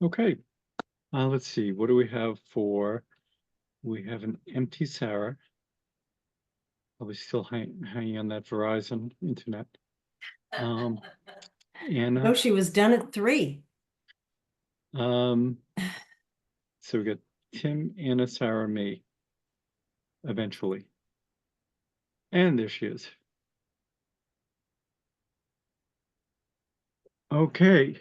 Okay, let's see. What do we have for? We have an empty Sarah. Probably still hanging on that Verizon internet. No, Anna. she was done at 3. So we got Tim, Anna, Sarah, me. Eventually, and there she is. Okay.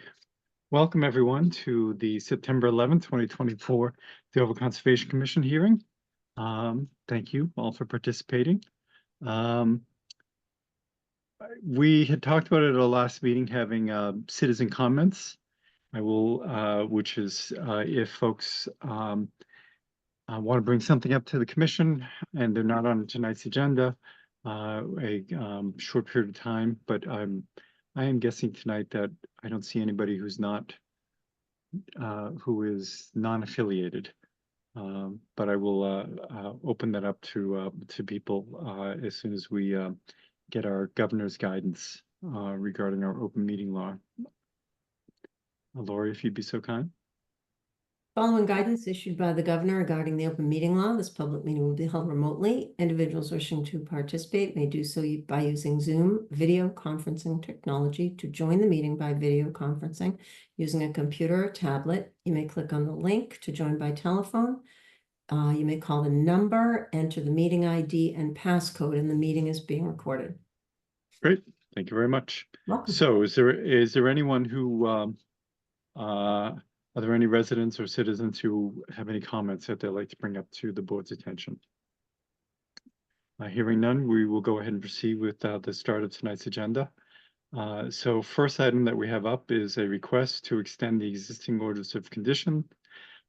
Welcome, everyone, to the September 11th, 2024 Deauville Conservation Commission hearing. Thank you all for participating. We had talked about it at our last meeting, having citizen comments. I will, which is if folks want to bring something up to the commission and they're not on tonight's agenda, a short period of time, but I am guessing tonight that I don't see anybody who's not who is non-affiliated. But I will open that up to people as soon as we get our governor's guidance regarding our open meeting law. Lori, if you'd be so kind. Following guidance issued by the governor regarding the open meeting law, this public meeting will be held remotely. Individuals wishing to participate may do so by using Zoom video conferencing technology. To join the meeting by video conferencing using a computer or tablet, you may click on the link to join by telephone. You may call the number, enter the meeting ID and passcode, and the meeting is being recorded. Great, thank you very much. Welcome. So is there anyone who are there any residents or citizens who have any comments that they'd like to bring up to the board's attention? Hearing none, we will go ahead and proceed with the start of tonight's agenda. So first item that we have up is a request to extend the existing orders of condition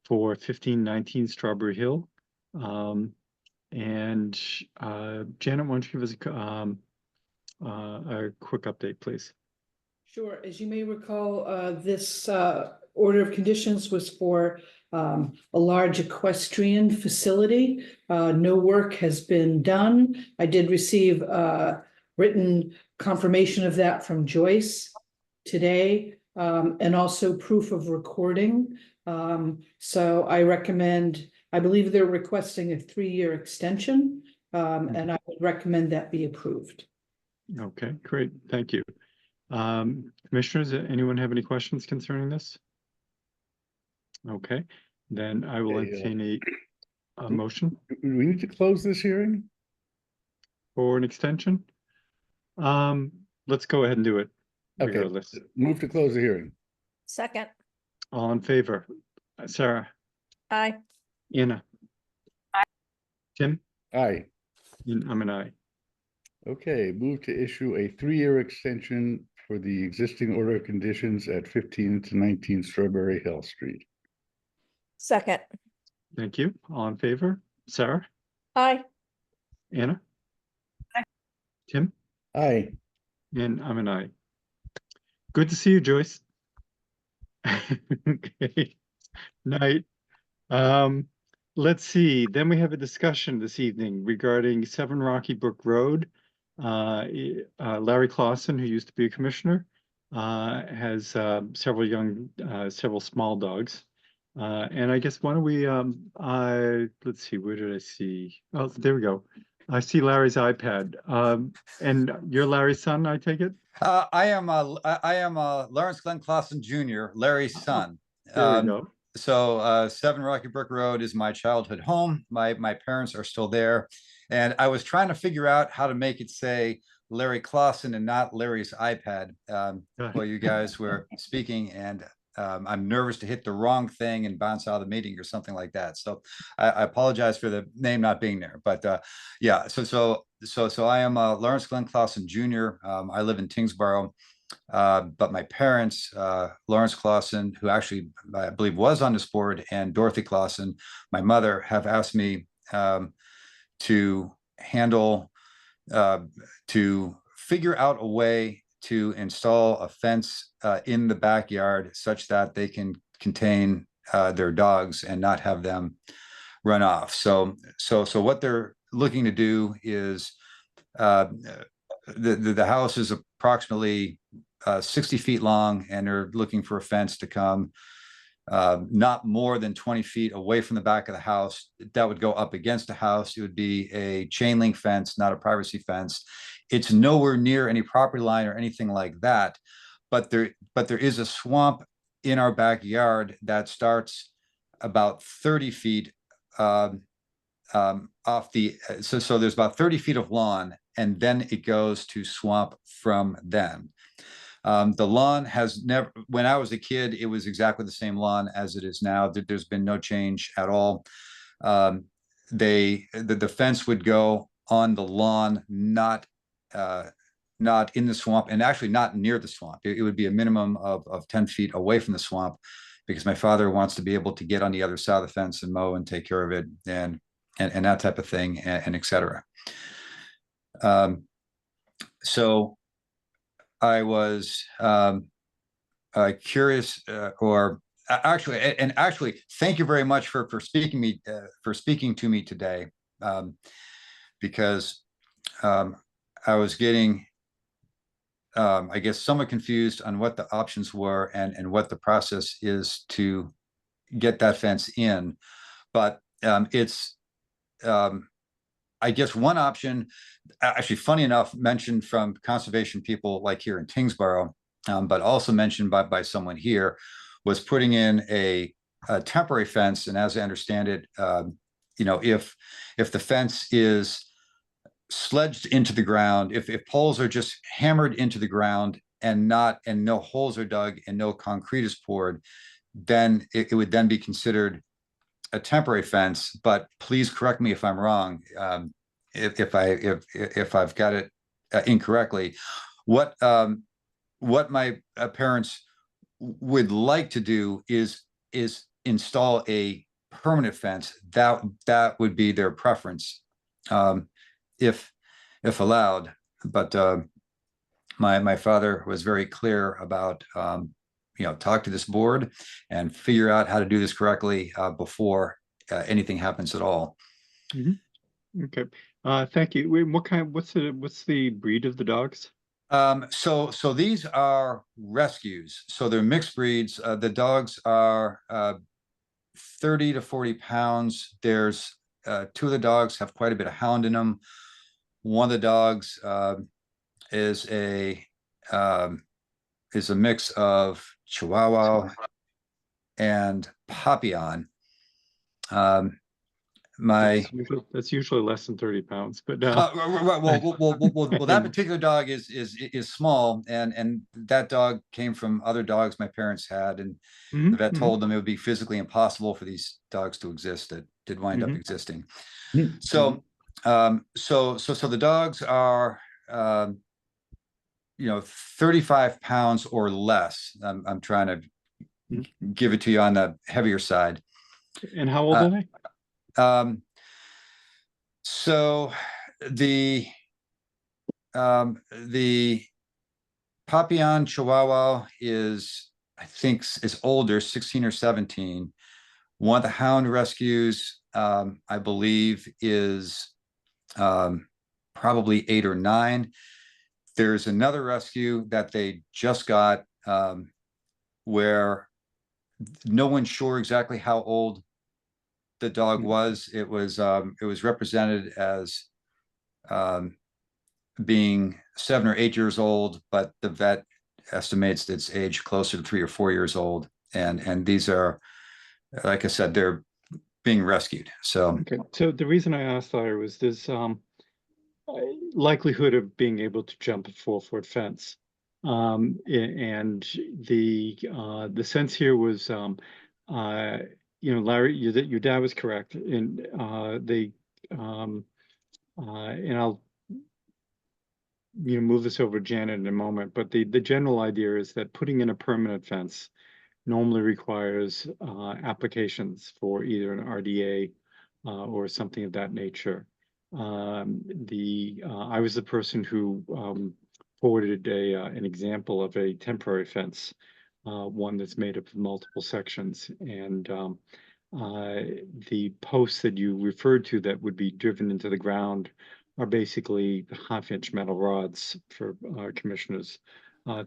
for 1519 Strawberry Hill. And Janet, why don't you give us a quick update, please? Sure. As you may recall, this order of conditions was for a large equestrian facility. No work has been done. I did receive written confirmation of that from Joyce today, and also proof of recording. So I recommend, I believe they're requesting a 3-year extension, and I would recommend that be approved. Okay, great. Thank you. Commissioners, anyone have any questions concerning this? Okay, then I will entertain a motion. Do we need to close this hearing? For an extension? Let's go ahead and do it. Okay, Regardless. move to close the hearing. Second. All in favor? Sarah? Aye. Anna? Aye. Tim? Aye. And I'm an aye. Okay, move to issue a 3-year extension for the existing order of conditions at 15 to 19 Strawberry Hill Street. Second. Thank you. All in favor? Sarah? Aye. Anna? Aye. Tim? Aye. And I'm an aye. Good to see you, Joyce. Okay. Night. Let's see. Then we have a discussion this evening regarding 7 Rocky Brook Road. Larry Clausen, who used to be a commissioner, has several small dogs. And I guess why don't we, let's see, where did I see? Oh, there we go. I see Larry's iPad. And you're Larry's son, I take it? I am Lawrence Glenn Clausen Jr., Larry's son. There we go. So 7 Rocky Brook Road is my childhood home. My parents are still there. And I was trying to figure out how to make it say Larry Clausen and not Larry's iPad while you guys were speaking. And I'm nervous to hit the wrong thing and bounce out of the meeting or something like that. So I apologize for the name not being there. But yeah, so I am Lawrence Glenn Clausen Jr. I live in Tingsboro. But my parents, Lawrence Clausen, who actually I believe was on this board, and Dorothy Clausen, my mother, have asked me to handle, to figure out a way to install a fence in the backyard such that they can contain their dogs and not have them run off. So what they're looking to do is the house is approximately 60 feet long, and they're looking for a fence to come not more than 20 feet away from the back of the house. That would go up against the house. It would be a chain link fence, not a privacy fence. It's nowhere near any property line or anything like that. But there is a swamp in our backyard that starts about 30 feet off the, so there's about 30 feet of lawn, and then it goes to swamp from then. The lawn has never, when I was a kid, it was exactly the same lawn as it is now. There's been no change at all. The fence would go on the lawn, not in the swamp, and actually not near the swamp. It would be a minimum of 10 feet away from the swamp, because my father wants to be able to get on the other side of the fence and mow and take care of it, and that type of thing, and et cetera. So I was curious, actually, thank you very much for speaking to me today, because I was getting, I guess, somewhat confused on what the options were and what the process is to get that fence in. But it's, I guess, one option, actually, funny enough, mentioned from conservation people like here in Tingsboro, but also mentioned by someone here, was putting in a temporary fence. And as I understand it, if the fence is sledged into the ground, if poles are just hammered into the ground and no holes are dug and no concrete is poured, then it would then be considered a temporary fence. But please correct me if I'm wrong, if I've got it incorrectly. What my parents would like to do is install a permanent fence. That would be their preference, if allowed. But my father was very clear about, talk to this board and figure out how to do this correctly before anything happens at all. Mm-hmm. Okay. Thank you. Wait, what's the breed of the dogs? So these are rescues. So they're mixed breeds. The dogs are 30 to 40 pounds. There's two of the dogs have quite a bit of hound in them. One of the dogs is a mix of Chihuahua and Papillon. That's usually less than 30 pounds, but right. Well, that particular dog is small, and that dog came from other dogs my parents had, and the vet told them it would be physically impossible for these dogs to exist that did wind up existing. So the dogs are 35 pounds or less. I'm trying to give it to you on the heavier side. And how old are they? So the Papillon Chihuahua is, I think, is older, 16 or 17. One of the hound rescues, I believe, is probably 8 or 9. There's another rescue that they just got, where no one's sure exactly how old the dog was. It was represented as being 7 or 8 years old, but the vet estimates its age closer to 3 or 4 years old. And these are, like I said, they're being rescued. So okay. So the reason I asked that was this likelihood of being able to jump a 4-foot fence. And the sense here was, Larry, your dad was correct, and and I'll move this over to Janet in a moment, but the general idea is that putting in a permanent fence normally requires applications for either an RDA or something of that nature. I was the person who forwarded an example of a temporary fence, one that's made up of multiple sections, and the posts that you referred to that would be driven into the ground are basically half-inch metal rods for commissioners'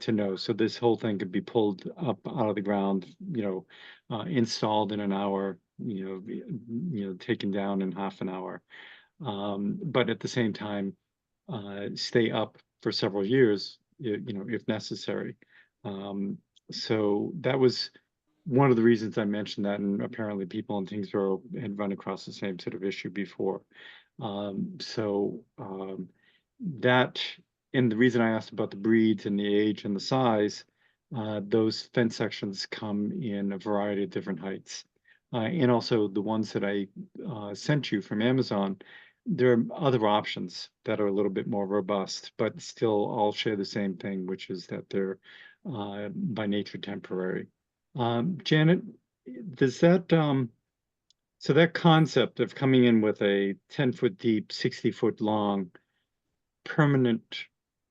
to know. So this whole thing could be pulled up out of the ground, installed in an hour, taken down in half an hour. But at the same time, stay up for several years, if necessary. So that was one of the reasons I mentioned that, and apparently people in Tingsboro had run across the same sort of issue before. That, and the reason I asked about the breeds and the age and the size, those fence sections come in a variety of different heights. And also the ones that I sent you from Amazon, there are other options that are a little bit more robust, but still all share the same thing, which is that they're by nature temporary. Janet, does that so that concept of coming in with a 10-foot deep, 60-foot long, permanent,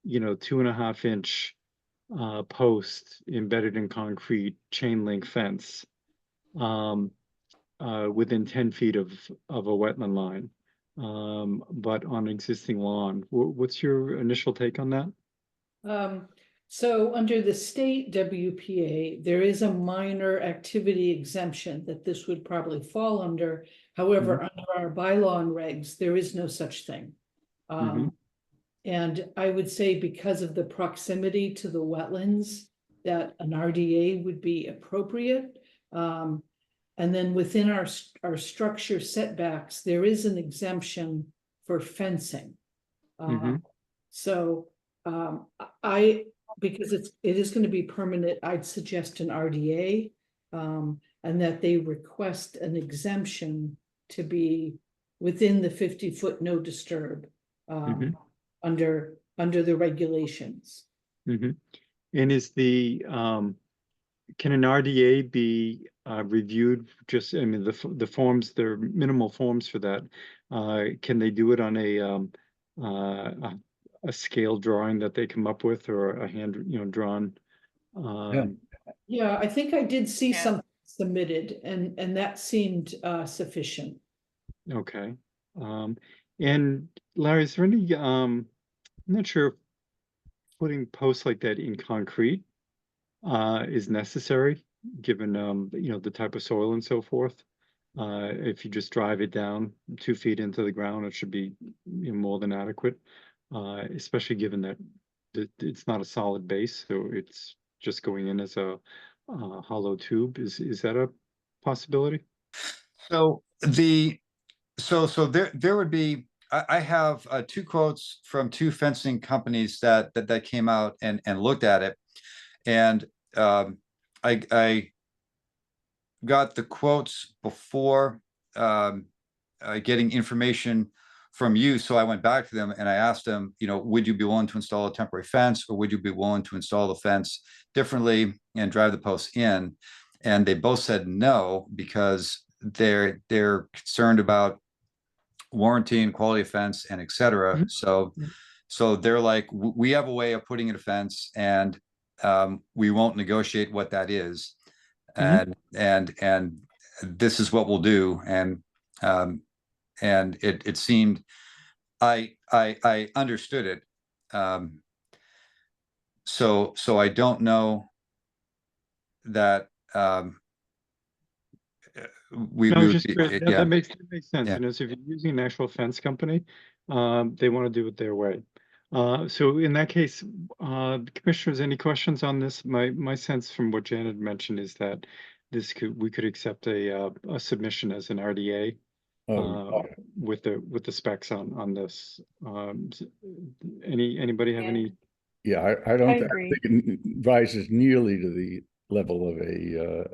2.5-inch post embedded in concrete chain link fence within 10 feet of a wetland line, but on existing lawn. What's your initial take on that? So under the state WPA, there is a minor activity exemption that this would probably fall under. However, under our bylaw and regs, there is no such thing. And I would say because of the proximity to the wetlands, that an RDA would be appropriate. And then within our structure setbacks, there is an exemption for fencing. Because it is going to be permanent, I'd suggest an RDA, and that they request an exemption to be within the 50-foot no disturb under the regulations. And is the can an RDA be reviewed? Just, I mean, the forms, there are minimal forms for that. Can they do it on a scale drawing that they come up with, or a hand, drawn? Yeah, I think I did see Yeah. something submitted, and that seemed sufficient. Okay. And Larry, is there any, I'm not sure if putting posts like that in concrete is necessary, given, the type of soil and so forth. If you just drive it down 2 feet into the ground, it should be more than adequate, especially given that it's not a solid base, so it's just going in as a hollow tube. Is that a possibility? So there would be, I have 2 quotes from 2 fencing companies that came out and looked at it. And I got the quotes before getting information from you. So I went back to them and I asked them, would you be willing to install a temporary fence, or would you be willing to install the fence differently and drive the posts in? And they both said no, because they're concerned about warranty and quality of fence and et cetera. So they're like, we have a way of putting in a fence, and we won't negotiate what that is. And this is what we'll do. And it seemed, I understood it. So I don't know that that makes sense. Yeah. And so if you're using an actual fence company, they want to do it their way. So in that case, commissioners, any questions on this? My sense from what Janet mentioned is that we could accept a submission as an RDA with the specs on this. Anybody have any? Yeah, I don't I think agree. it rises nearly to the level of a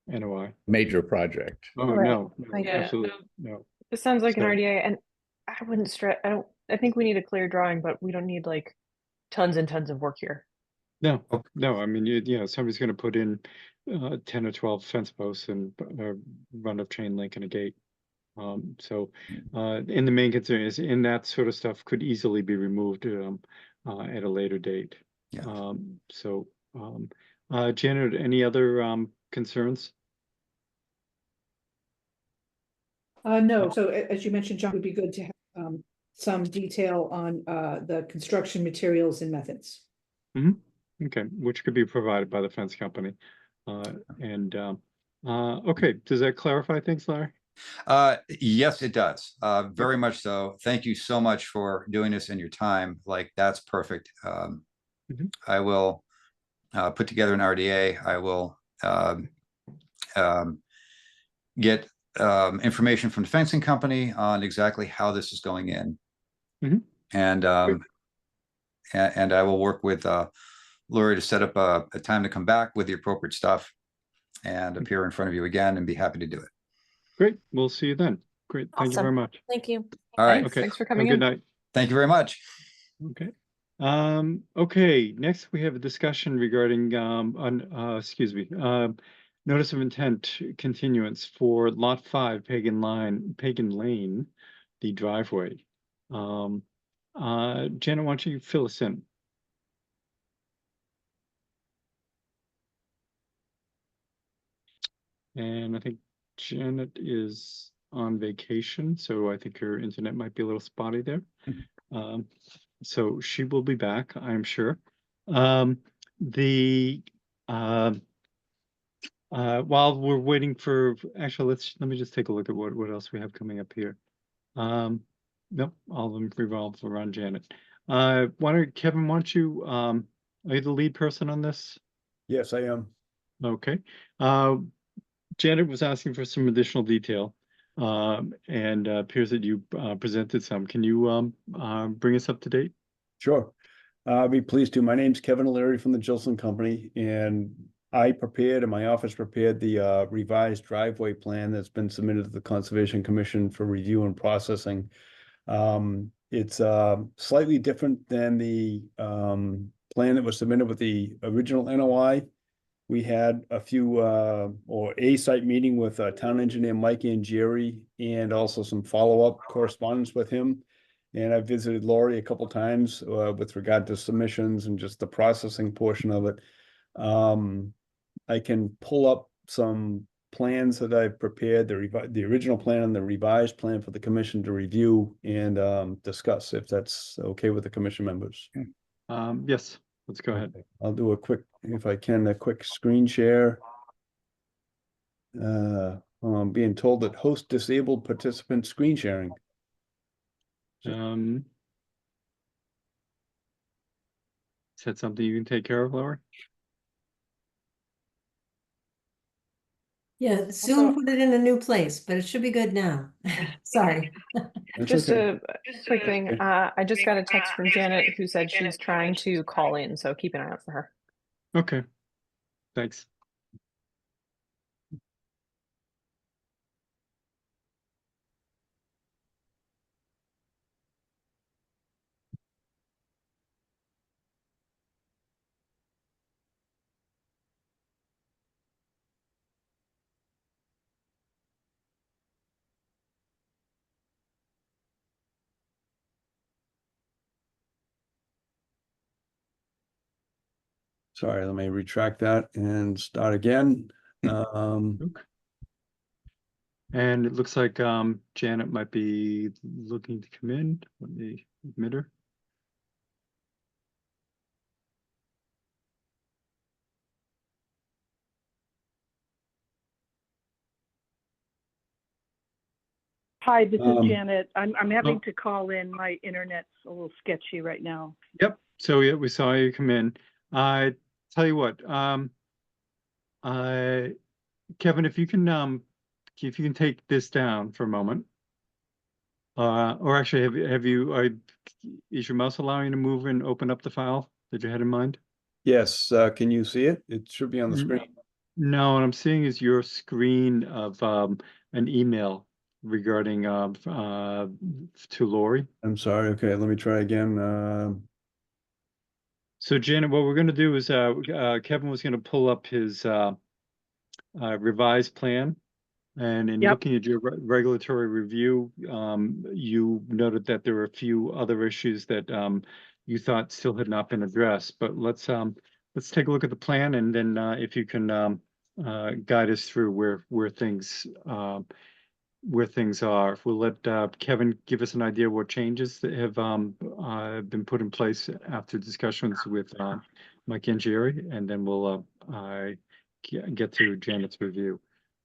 NOI? major project. Oh, Right. no, Yeah. absolutely, no. This sounds like an So- RDA, and I wouldn't stress, I think we need a clear drawing, but we don't need like tons and tons of work here. No, I mean, somebody's gonna put in 10 or 12 fence posts and a run of chain link and a gate. And the main concern is in that sort of stuff could easily be removed at a later date. Yeah. Janet, any other concerns? No, so as you mentioned, John, it would be good to have some detail on the construction materials and methods. Okay, which could be provided by the fence company. Okay, does that clarify things, Larry? Yes, it does. Very much so. Thank you so much for doing this in your time. Like, that's perfect. Mhm. I will put together an RDA. I will get information from the fencing company on exactly how this is going in. Mhm. And and I will work with Lori to set up a time to come back with the appropriate stuff and appear in front of you again and be happy to do it. Great, we'll see you then. Great, thank you Awesome. very much. Thank you. All right. Thanks. Okay, Thanks for have a coming good in. night. Thank you very much. Okay. Okay, next we have a discussion regarding, notice of intent continuance for Lot 5 Pagan Lane, the driveway. Janet, why don't you fill us in? And I think Janet is on vacation, so I think her internet might be a little spotty there. So she will be back, I'm sure. While we're waiting for, actually, let me just take a look at what else we have coming up here. Nope, all of them revolve around Janet. Kevin, why don't you, are you the lead person on this? Yes, I am. Okay. Janet was asking for some additional detail, and appears that you presented some. Can you bring us up to date? Sure. I'd be pleased to. My name's Kevin O'Leary from the Gilson Company, and I prepared and my office prepared the revised driveway plan that's been submitted to the Conservation Commission for review and processing. It's slightly different than the plan that was submitted with the original NOI. We had a few or a site meeting with town engineer Mike Angieri and also some follow-up correspondence with him. And I visited Lori a couple times with regard to submissions and just the processing portion of it. I can pull up some plans that I've prepared, the original plan and the revised plan for the commission to review and discuss, if that's okay with the commission members. Yes, let's go ahead. I'll do a quick, if I can, a quick screen share. I'm being told that host disabled participant screen sharing. Is that something you can take care of, Laura? Yeah, Zoom put it in a new place, but it should be good now. Sorry. That's Just okay. a quick thing. I just got a text from Janet who said she's trying to call in, so keep an eye out for her. Okay, thanks. Sorry, let me retract that and start again. And it looks like Janet might be looking to come in. Let me admit her. Hi, this is Um, Janet. I'm having oh. to call in. My internet's a little sketchy right now. Yep, so yeah, we saw you come in. I tell you what, Kevin, if you can take this down for a moment. Or actually, is your mouse allowing you to move and open up the file that you had in mind? Yes, can you see it? It should be on the Mm. screen. No, what I'm seeing is your screen of an email regarding to Lori. I'm sorry. Okay, let me try again. So Janet, what we're going to do is Kevin was going to pull up his revised plan. And in Yep. looking at your regulatory review, you noted that there were a few other issues that you thought still had not been addressed. But let's take a look at the plan, and then if you can guide us through where things where things are. We'll let Kevin give us an idea what changes that have been put in place after discussions with Mike Angieri, and then we'll get to Janet's review.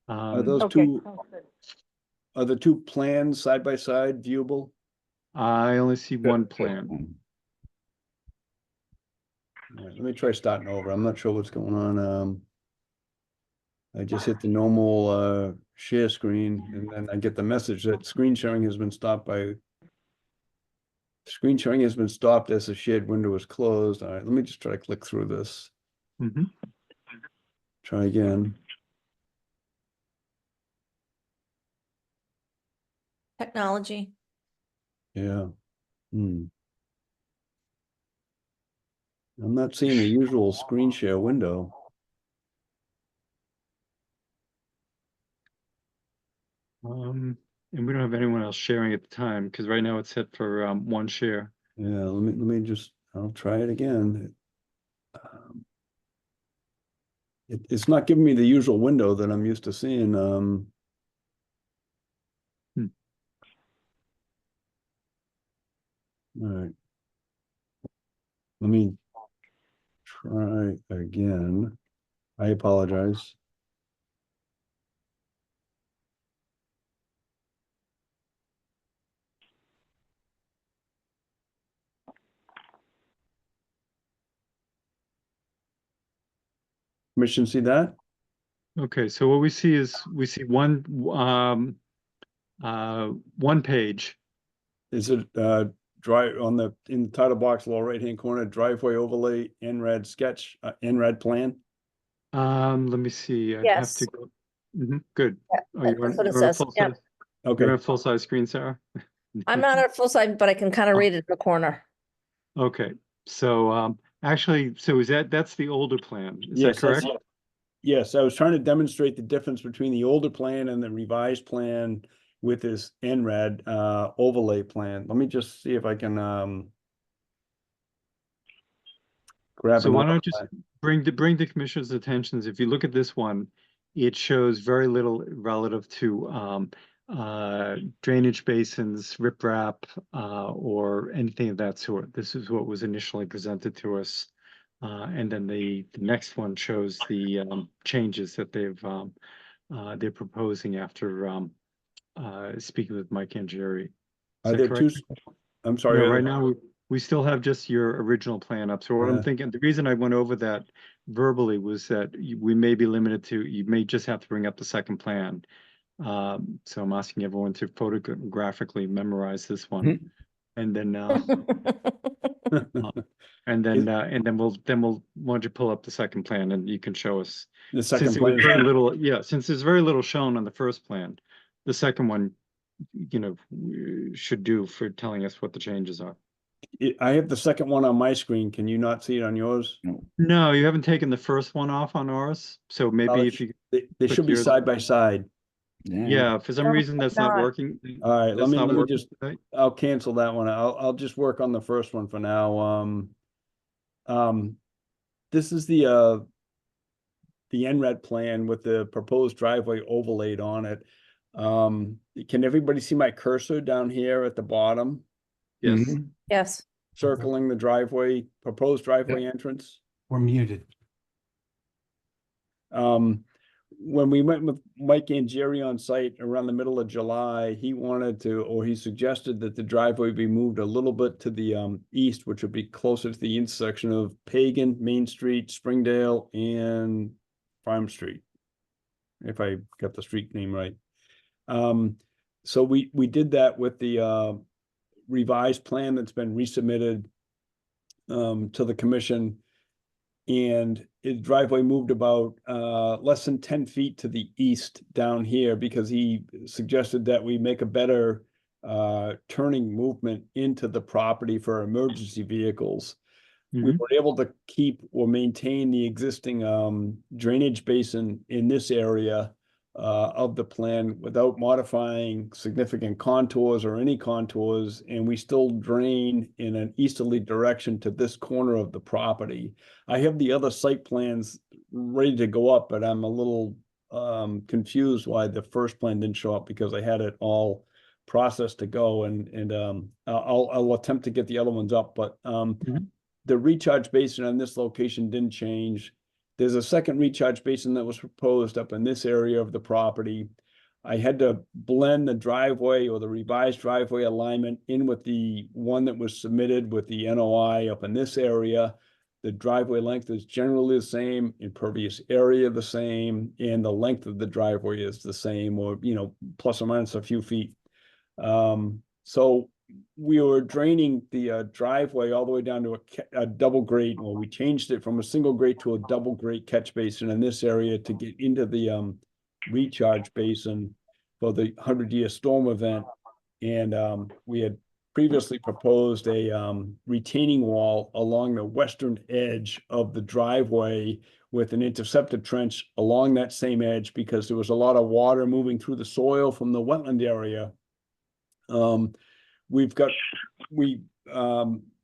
Are those Okay, two, sounds good. are the two plans side by side viewable? I only see one plan. All right, let me try starting over. I'm not sure what's going on. I just hit the normal share screen, and then I get the message that screen sharing has been stopped as the shared window is closed. All right, let me just try to click through this. Mhm. Try again. Technology. Yeah. I'm not seeing the usual screen share window. And we don't have anyone else sharing at the time, because right now it's set for one share. Yeah, let me just, I'll try it again. It's not giving me the usual window that I'm used to seeing. All right. Let me try again. I apologize. Commission, see that? Okay, so what we see is, we see one page. Is it drive on in the title box, lower right-hand corner, driveway overlay, NRED sketch, NRED plan? Let me see, I'd have to Yes. go. Good. Oh, That's what it you're on says. full Yep. size, Okay, you're on full size screen, Sarah? I'm not at full size, but I can kind of Oh. read it in the corner. Okay, so actually, so that's the older plan, is that yes, correct? yes, I was trying to demonstrate the difference between the older plan and the revised plan with this NRED overlay plan. Let me just see if I can grab So why another don't I just bring the commissioner's attentions, if you look at this one, it shows very little relative to drainage basins, riprap, or anything of that sort. This is what was initially presented to us. And then the next one shows the changes that they're proposing after speaking with Mike Angieri. Is Are that there two, correct? I'm sorry. No, are right there- now, we still have just your original plan up. So what I'm Yeah. thinking, the reason I went over that verbally was that we may be limited to, you may just have to bring up the second plan. So I'm asking everyone to photographically memorize this one. And then, and then we'll, why don't you pull up the second plan and you can show us. The Since second there was plan, very little, yeah, since there's very little shown on the first plan, the second one, should do for telling us what the changes are. I have the second one on my screen. Can you not see it on yours? No, you haven't taken the first one off on ours, so maybe if you, They click should be yours. side by side. Yeah, for some No, reason that's not not. working. All right, let That's me not working just, tonight. I'll cancel that one. I'll just work on the first one for now. This is the NRED plan with the proposed driveway overlaid on it. Can everybody see my cursor down here at the bottom, Yes, Yes. circling the driveway, proposed driveway entrance? We're muted. When we went with Mike Angieri on site around the middle of July, he suggested that the driveway be moved a little bit to the east, which would be closer to the intersection of Pagan, Main Street, Springdale, and Farm Street, if I got the street name right. So we did that with the revised plan that's been resubmitted to the commission. And his driveway moved about less than 10 feet to the east down here because he suggested that we make a better turning movement into the property for emergency vehicles. We Mhm. were able to keep or maintain the existing drainage basin in this area of the plan without modifying significant contours or any contours, and we still drain in an easterly direction to this corner of the property. I have the other site plans ready to go up, but I'm a little confused why the first plan didn't show up because I had it all processed to go and I'll attempt to get the other ones up, but the recharge basin on this location didn't change. There's a second recharge basin that was proposed up in this area of the property. I had to blend the driveway or the revised driveway alignment in with the one that was submitted with the NOI up in this area. The driveway length is generally the same, impervious area the same, and the length of the driveway is the same, or, you know, plus or minus a few feet. So we were draining the driveway all the way down to a double grade, or we changed it from a single grade to a double grade catch basin in this area to get into the recharge basin for the 100-year storm event. And we had previously proposed a retaining wall along the western edge of the driveway with an interceptor trench along that same edge because there was a lot of water moving through the soil from the wetland area. We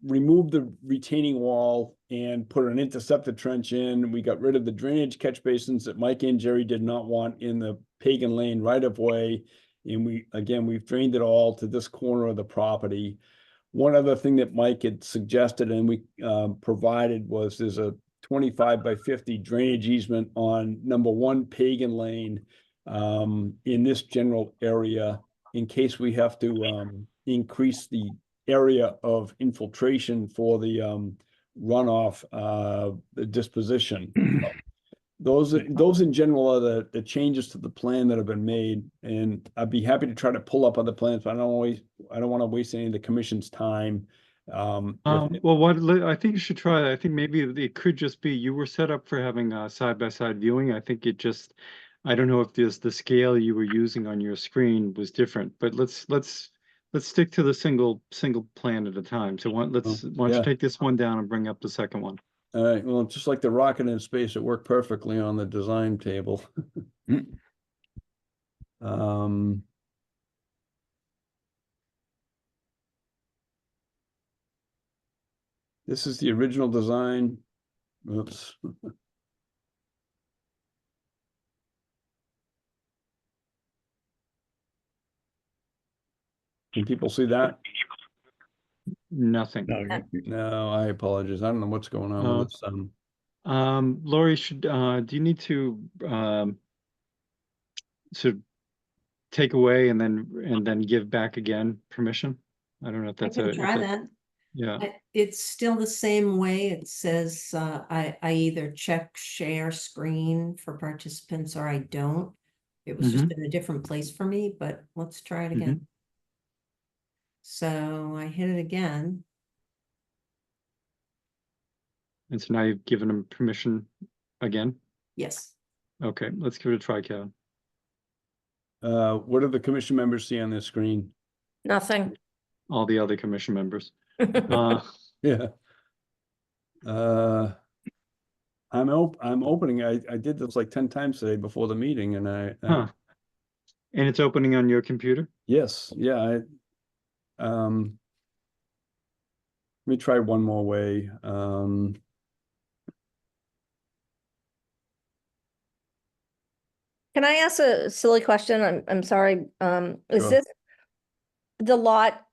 removed the retaining wall and put an interceptor trench in. We got rid of the drainage catch basins that Mike and Jerry did not want in the Pagan Lane right of way. And we've drained it all to this corner of the property. One other thing that Mike had suggested and we provided was there's a 25 by 50 drainage easement on number 1 Pagan Lane in this general area in case we have to increase the area of infiltration for the runoff the disposition. Those in general are the changes to the plan that have been made, and I'd be happy to try to pull up other plans, but I don't want to waste any of the commission's time. Well, I think you should try. I think maybe it could just be you were set up for having side-by-side viewing. I think it just, I don't know if the scale you were using on your screen was different, but let's stick to the single plan at a time. So why don't you take this one down and bring up the second one? All right, well, just like the rocket in space, it worked perfectly on the design table. This is the original design. Oops. Can people see that? Nothing. No, I apologize. I don't know what's going on with this. Lori, do you need to sort of take away and then give back again permission? I don't know if that's I can try that. Yeah. It's still the same way. It says I either check share screen for participants or I don't. It was just in a different place for me, but let's try it again. So I hit it again. And so now you've given them permission again? Yes. Okay, let's give it a try, Kevin. What do the commission members see on this screen? Nothing. All the other commission members. Yeah. I'm opening. I did this like 10 times today before the meeting, and And it's opening on your computer? Yes, yeah. Let me try one more way. Can I ask a silly question? I'm sorry. Is Sure. this the lot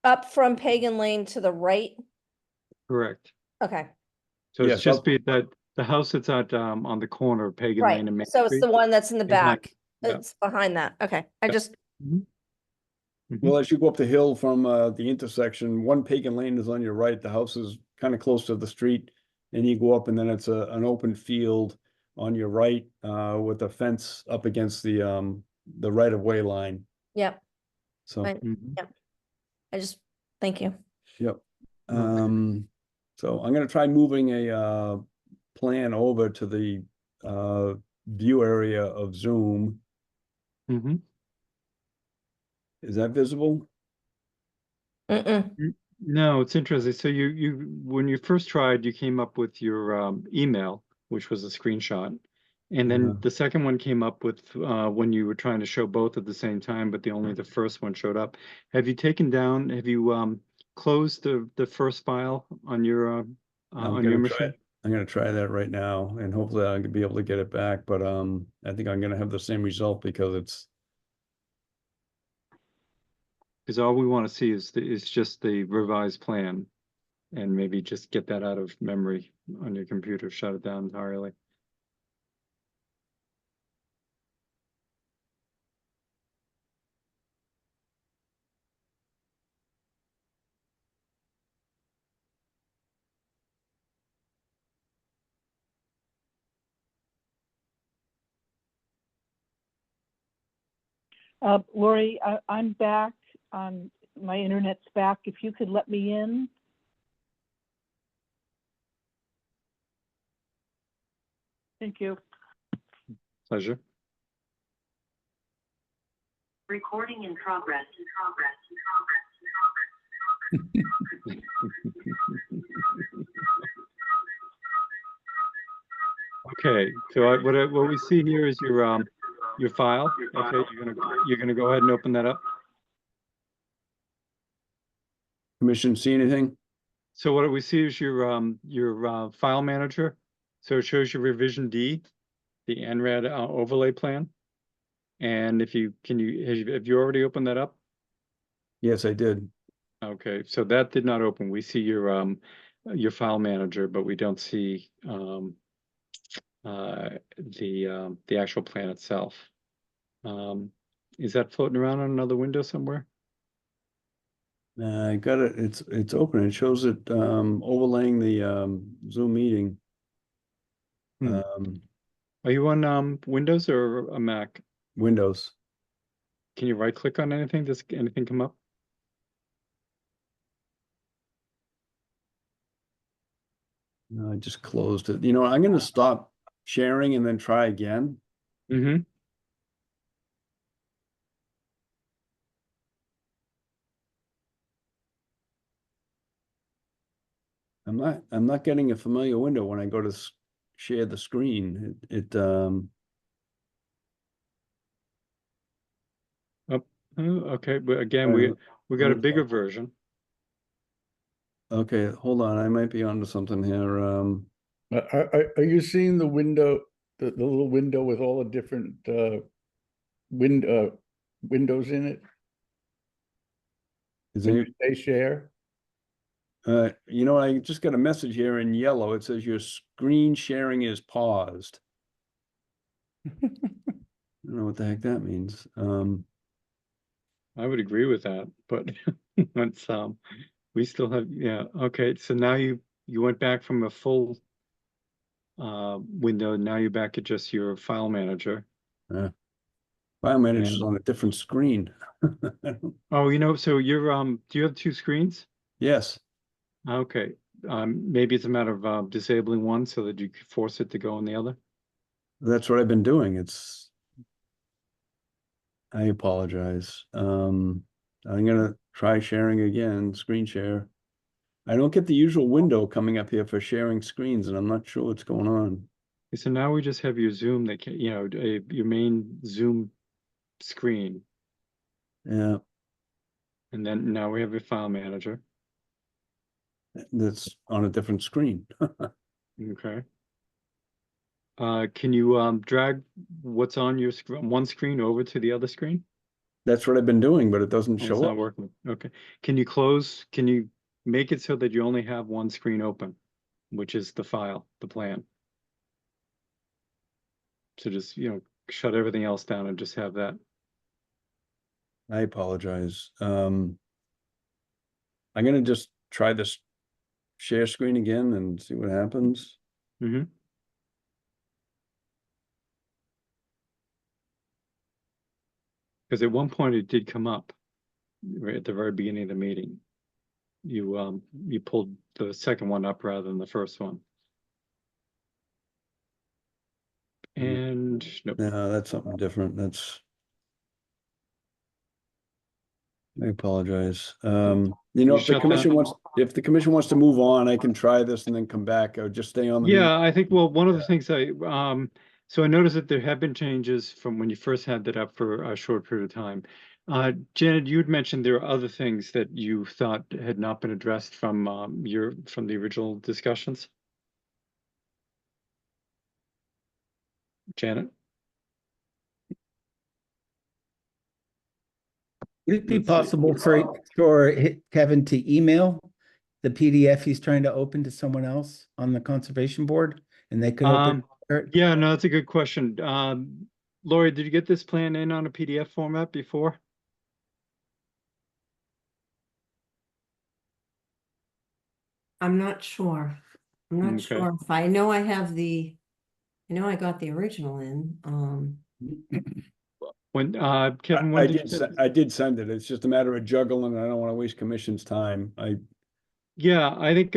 up from Pagan Lane to the right? Correct. Okay, So it's Yes, just up- be that the house that's at on the corner of Pagan right. Lane and Main So it's Street. the one that's in the Behind- back. yeah. It's behind that. Okay, I Yeah. just, Well, as you go up the hill from the intersection, 1 Pagan Lane is on your right. The house is kind of close to the street, and you go up, and then it's an open field on your right with a fence up against the right of way line. yep, So, Right. Thank you. yep. So I'm gonna try moving a plan over to the view area of Zoom. Is that visible? No, it's interesting. So you when you first tried, you came up with your email, which was a screenshot. And then the second one came up with when you were trying to show both at the same time, but only the first one showed up. Have you closed the first file on your machine? I'm I'm gonna try that right now and hopefully I'll be able to get it back, but I think I'm gonna have the same result because it's, Because all we want to see is just the revised plan. And maybe just get that out of memory on your computer, shut it down entirely. Lori, I'm back. My internet's back. If you could let me in. Thank you. Pleasure. Recording in progress. Okay, so what we see here is your file. Okay, you're gonna go ahead and open that up. Commission see anything? So what we see is your file manager. So it shows you revision D, the NRAD overlay plan. And if you have you already opened that up? Yes, I did. Okay, so that did not open. We see your file manager, but we don't see the actual plan itself. Is that floating around on another window somewhere? I got it. It's open. It shows it overlaying the Zoom meeting. Hmm. Are you on Windows or a Mac? Windows. Can you right click on anything? Does anything come up? No, I just closed it. You know, I'm gonna stop sharing and then try again. Mm-hmm. I'm not getting a familiar window when I go to share the screen. Okay, but again, Uh, we got a bigger version. Okay, hold on. I might be onto something here. Are you seeing the window, the little window with all the different windows in it? Is When it, you say share? you know, I just got a message here in yellow. It says your screen sharing is paused. I don't know what the heck that means. I would agree with that, but it's we still have, yeah, okay, so now you went back from a full window, now you're back at just your file manager. File manager's And- on a different screen. Oh, so you're do you have two screens? Yes, Okay, maybe it's a matter of disabling one so that you can force it to go on the other. that's what I've been doing. I apologize. I'm gonna try sharing again, screen share. I don't get the usual window coming up here for sharing screens, and I'm not sure what's going on. Okay, so now we just have your Zoom that can, your main Zoom screen, Yeah, and then now we have your file manager. that's on a different screen. Okay. Can you drag what's on your one screen over to the other screen? That's what I've been doing, but it doesn't Oh, it's show not up. working. Okay. Can you make it so that you only have one screen open, which is the file, the plan? So just, shut everything else down and just have that. I apologize. I'm gonna just try this share screen again and see what happens. Mm-hmm. Because at one point it did come up right at the very beginning of the meeting. You pulled the second one up rather than the first one. And nope. No, that's something different. I apologize. If the shut commission down- if the commission wants to move on, I can try this and then come back or just stay on the meeting. Yeah, I think, well, one of the things so I noticed that there have been changes from when you first had that up for a short period of time. Janet, you had mentioned there are other things that you thought had not been addressed from the original discussions. Janet? Would it be Let's see. possible for Kevin to email the PDF he's trying to open to someone else on the conservation board and they could open it? Yeah, no, that's a good question. Lori, did you get this plan in on a PDF format before? I'm not sure. I'm not Okay. sure if I know I have I know I got the original in, When, Kevin, when did you? I did send it. It's just a matter of juggling. I don't want to waste commission's time. Yeah, I think,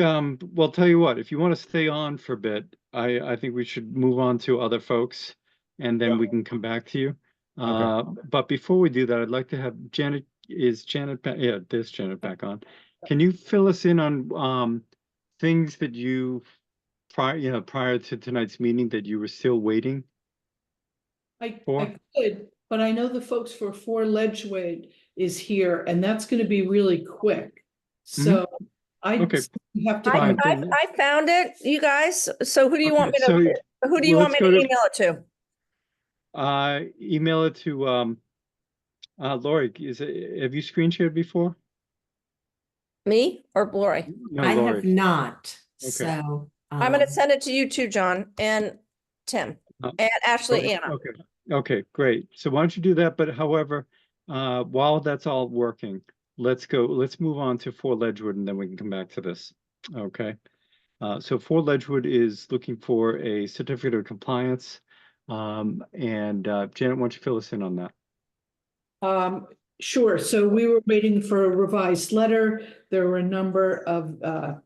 well, tell you what, if you want to stay on for a bit, I think we should move on to other folks and then Yeah. we can come back to you. Okay. But before we do that, I'd like to have Janet, is Janet back? Yeah, there's Janet back on. Can you fill us in on, things that you, prior to tonight's meeting that you were still waiting? I For? could, but I know the folks for 4 Ledgeway is here, and that's gonna be really quick. So I Okay. have to. Fine. I found it, you guys. So who do you want me Okay, to, who do you well, want me let's to go to- email it to? Email it to, Lori, have you screen shared before? Me or Lori? No, I have Lori. not, Okay. so. I'm gonna send it to you too, John, and Tim, Uh, and Ashley, Okay, Anna. okay, great. So why don't you do that? But however, while that's all working, let's move on to 4 Ledgewood and then we can come back to this. Okay. So 4 Ledgewood is looking for a certificate of compliance. And Janet, why don't you fill us in on that? Sure. So we were waiting for a revised letter. There were a number of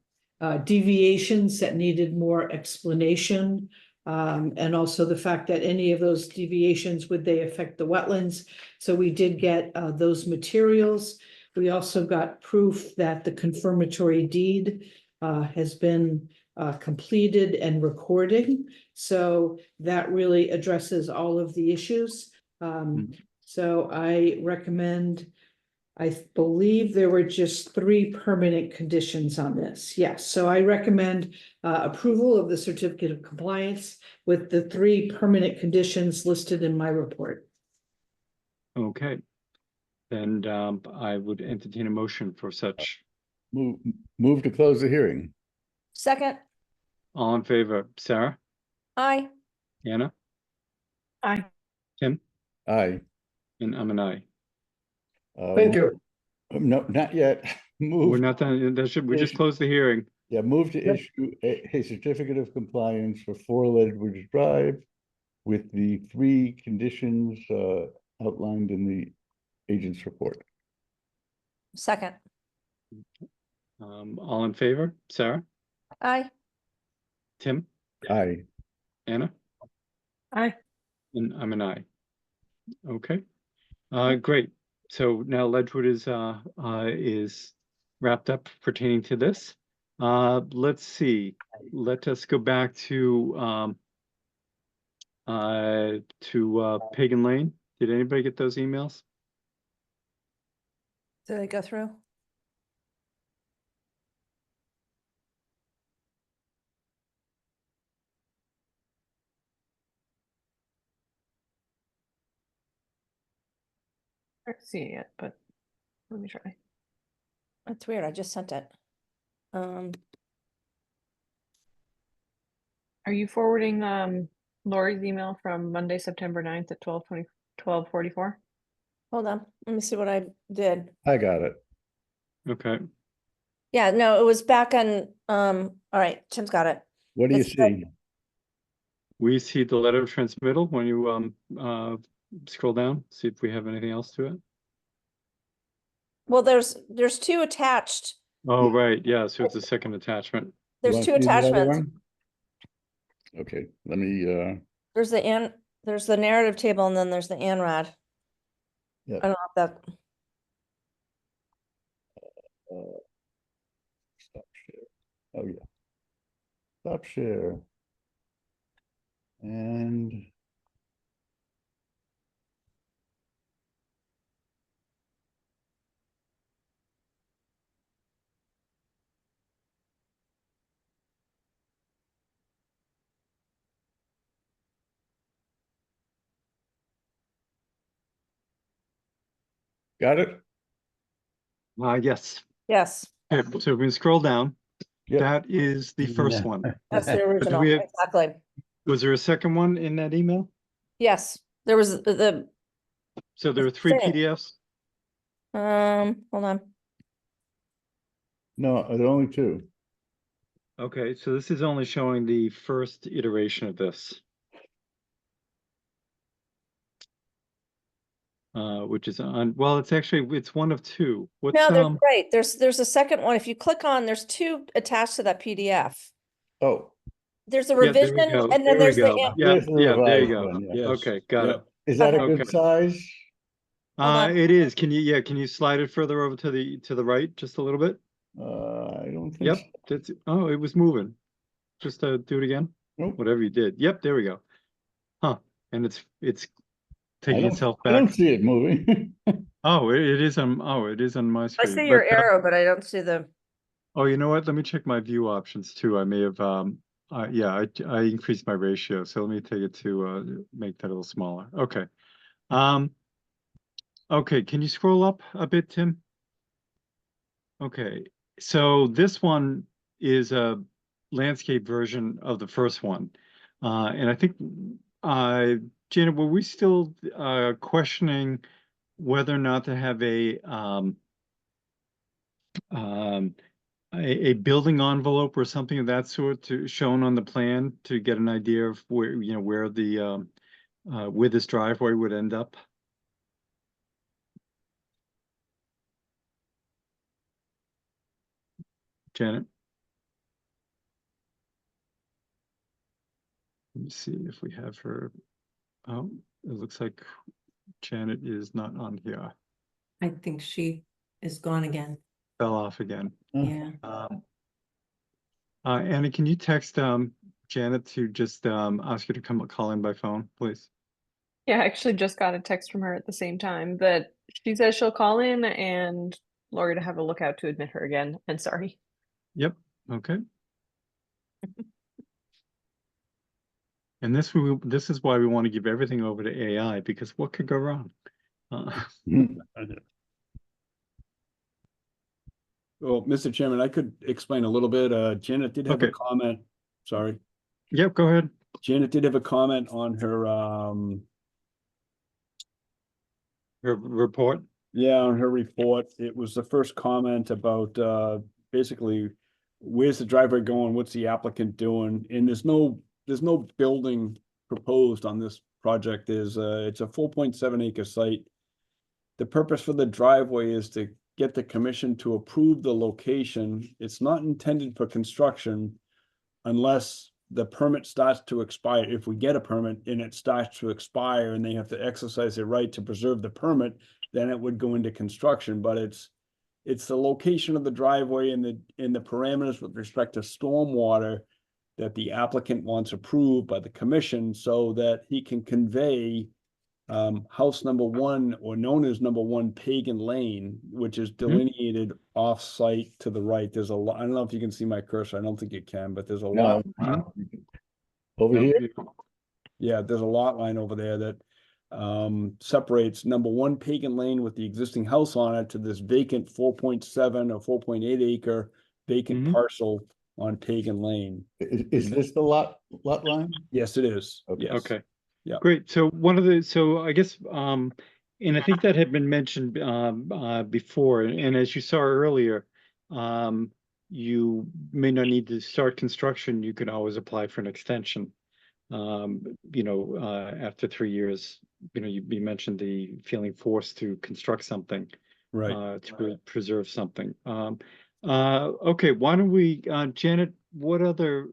deviations that needed more explanation. And also the fact that any of those deviations, would they affect the wetlands? So we did get those materials. We also got proof that the confirmatory deed has been completed and recorded. So that really addresses all of the issues. So I recommend, I believe there were just 3 permanent conditions on this. Yes, so I recommend approval of the certificate of compliance with the 3 permanent conditions listed in my report. Okay. Then I would entertain a motion for such. Move to close the hearing. Second, All in favor, Sarah, aye. Anna, Aye. Tim, Aye. and I'm an aye. Thank you. No, not yet. We're Move, not done, we just closed the hearing. yeah, move to issue a certificate of compliance for 4 Ledgewood Drive with the 3 conditions outlined in the agent's report. Second, All in favor, Sarah, aye. Tim, Aye. Anna, Aye. and I'm an aye. Okay, great. So now Ledgewood is wrapped up pertaining to this. Let's see, let us go back to Pagan Lane. Did anybody get those emails? Did I go through? I haven't seen it yet, but let me try. That's weird. I just sent it. Are you forwarding Lori's email from Monday, September 9th at 12:44? Hold on. Let me see what I did. I got it. Okay, Yeah, no, it was back on, all right, Tim's got it. What do you It's the- see? we see the letter of transmittal when you scroll down, see if we have anything else to it. Well, there's 2 attached. Oh, right, yeah, so it's a second attachment. There's You 2 want to see the other attachments. one? Okay, let me, There's there's the narrative table and then there's the ANRAD. Yeah. I don't know if that, stop share. Oh, yeah. Stop share. And Got it? Yes. Yes, Okay, so we can scroll down. Yep. That is the first Yeah. one. that's the original, we have- exactly. Was there a second one in that email? Yes, there was the, So there are 3 Same. PDFs? hold on. No, there are only two. Okay, so this is only showing the first iteration of this. Which is on, well, it's one of two. What's, No, there's right. There's a second one. If you click on, there's two attached to that PDF. Oh, There's a yeah, there we revision go, and then there we there's the, go. Yeah, There's the yeah, there you revised go. one, yeah. Yes. Okay, got it. Yep. is that a Okay. good size? Hold on. It is. Can you slide it further over to the right, just a little bit? I don't think Yep, so. that's, oh, it was moving. Just do it again, Nope. whatever you did. Yep, there we go. Huh, and it's I taking don't- itself I don't back. see it moving. Oh, it is on, it is on my I screen. see your but, arrow, but I don't see the, oh, you know what? Let me check my view options too. I may have, yeah, I increased my ratio. So let me take it to, make that a little smaller. Okay. Okay, can you scroll up a bit, Tim? Okay, so this one is a landscape version of the first one. And I think, Janet, were we still, questioning whether or not to have a building envelope or something of that sort shown on the plan to get an idea of where, where the, where this driveway would end up? Janet? Let me see if we have her. Oh, it looks like Janet is not on here. I think she is gone again. Fell off again. Yeah. Anna, can you text Janet to just ask her to call in by phone, please? Yeah, I actually just got a text from her at the same time that she says she'll call in and Lori to have a look out to admit her again. And sorry. Yep. Okay. And this is why we want to give everything over to AI, because what could go wrong? Well, Mr. Chairman, I could explain a little bit. Janet did have a Okay. comment. Sorry. Yep, go ahead. Janet did have a comment on her, Her report. yeah, on her report. It was the first comment about, basically, where's the driveway going? What's the applicant doing? And there's no building proposed on this project. It's a 4.7 acre site. The purpose for the driveway is to get the commission to approve the location. It's not intended for construction unless the permit starts to expire. If we get a permit and it starts to expire and they have to exercise their right to preserve the permit, then it would go into construction. But it's the location of the driveway and the parameters with respect to stormwater that the applicant wants approved by the commission so that he can convey house number 1, or known as number 1 Pagan Lane, which is delineated off-site to the right. There's a lot, I don't know if you can see my cursor, I don't think you can, but there's a lot. Over here, Yeah, there's a lot line over there that separates number 1 Pagan Lane with the existing house on it to this vacant 4.7 or 4.8 acre vacant parcel on Pagan Lane. is this the lot line? Yes, it is. Okay. Yes. Okay. Yeah. Great. So so I guess, and I think that had been mentioned before, and as you saw earlier, you may not need to start construction. You can always apply for an extension. After 3 years, you mentioned the feeling forced to construct something, Right. to preserve something. Okay, why don't we, Janet, what other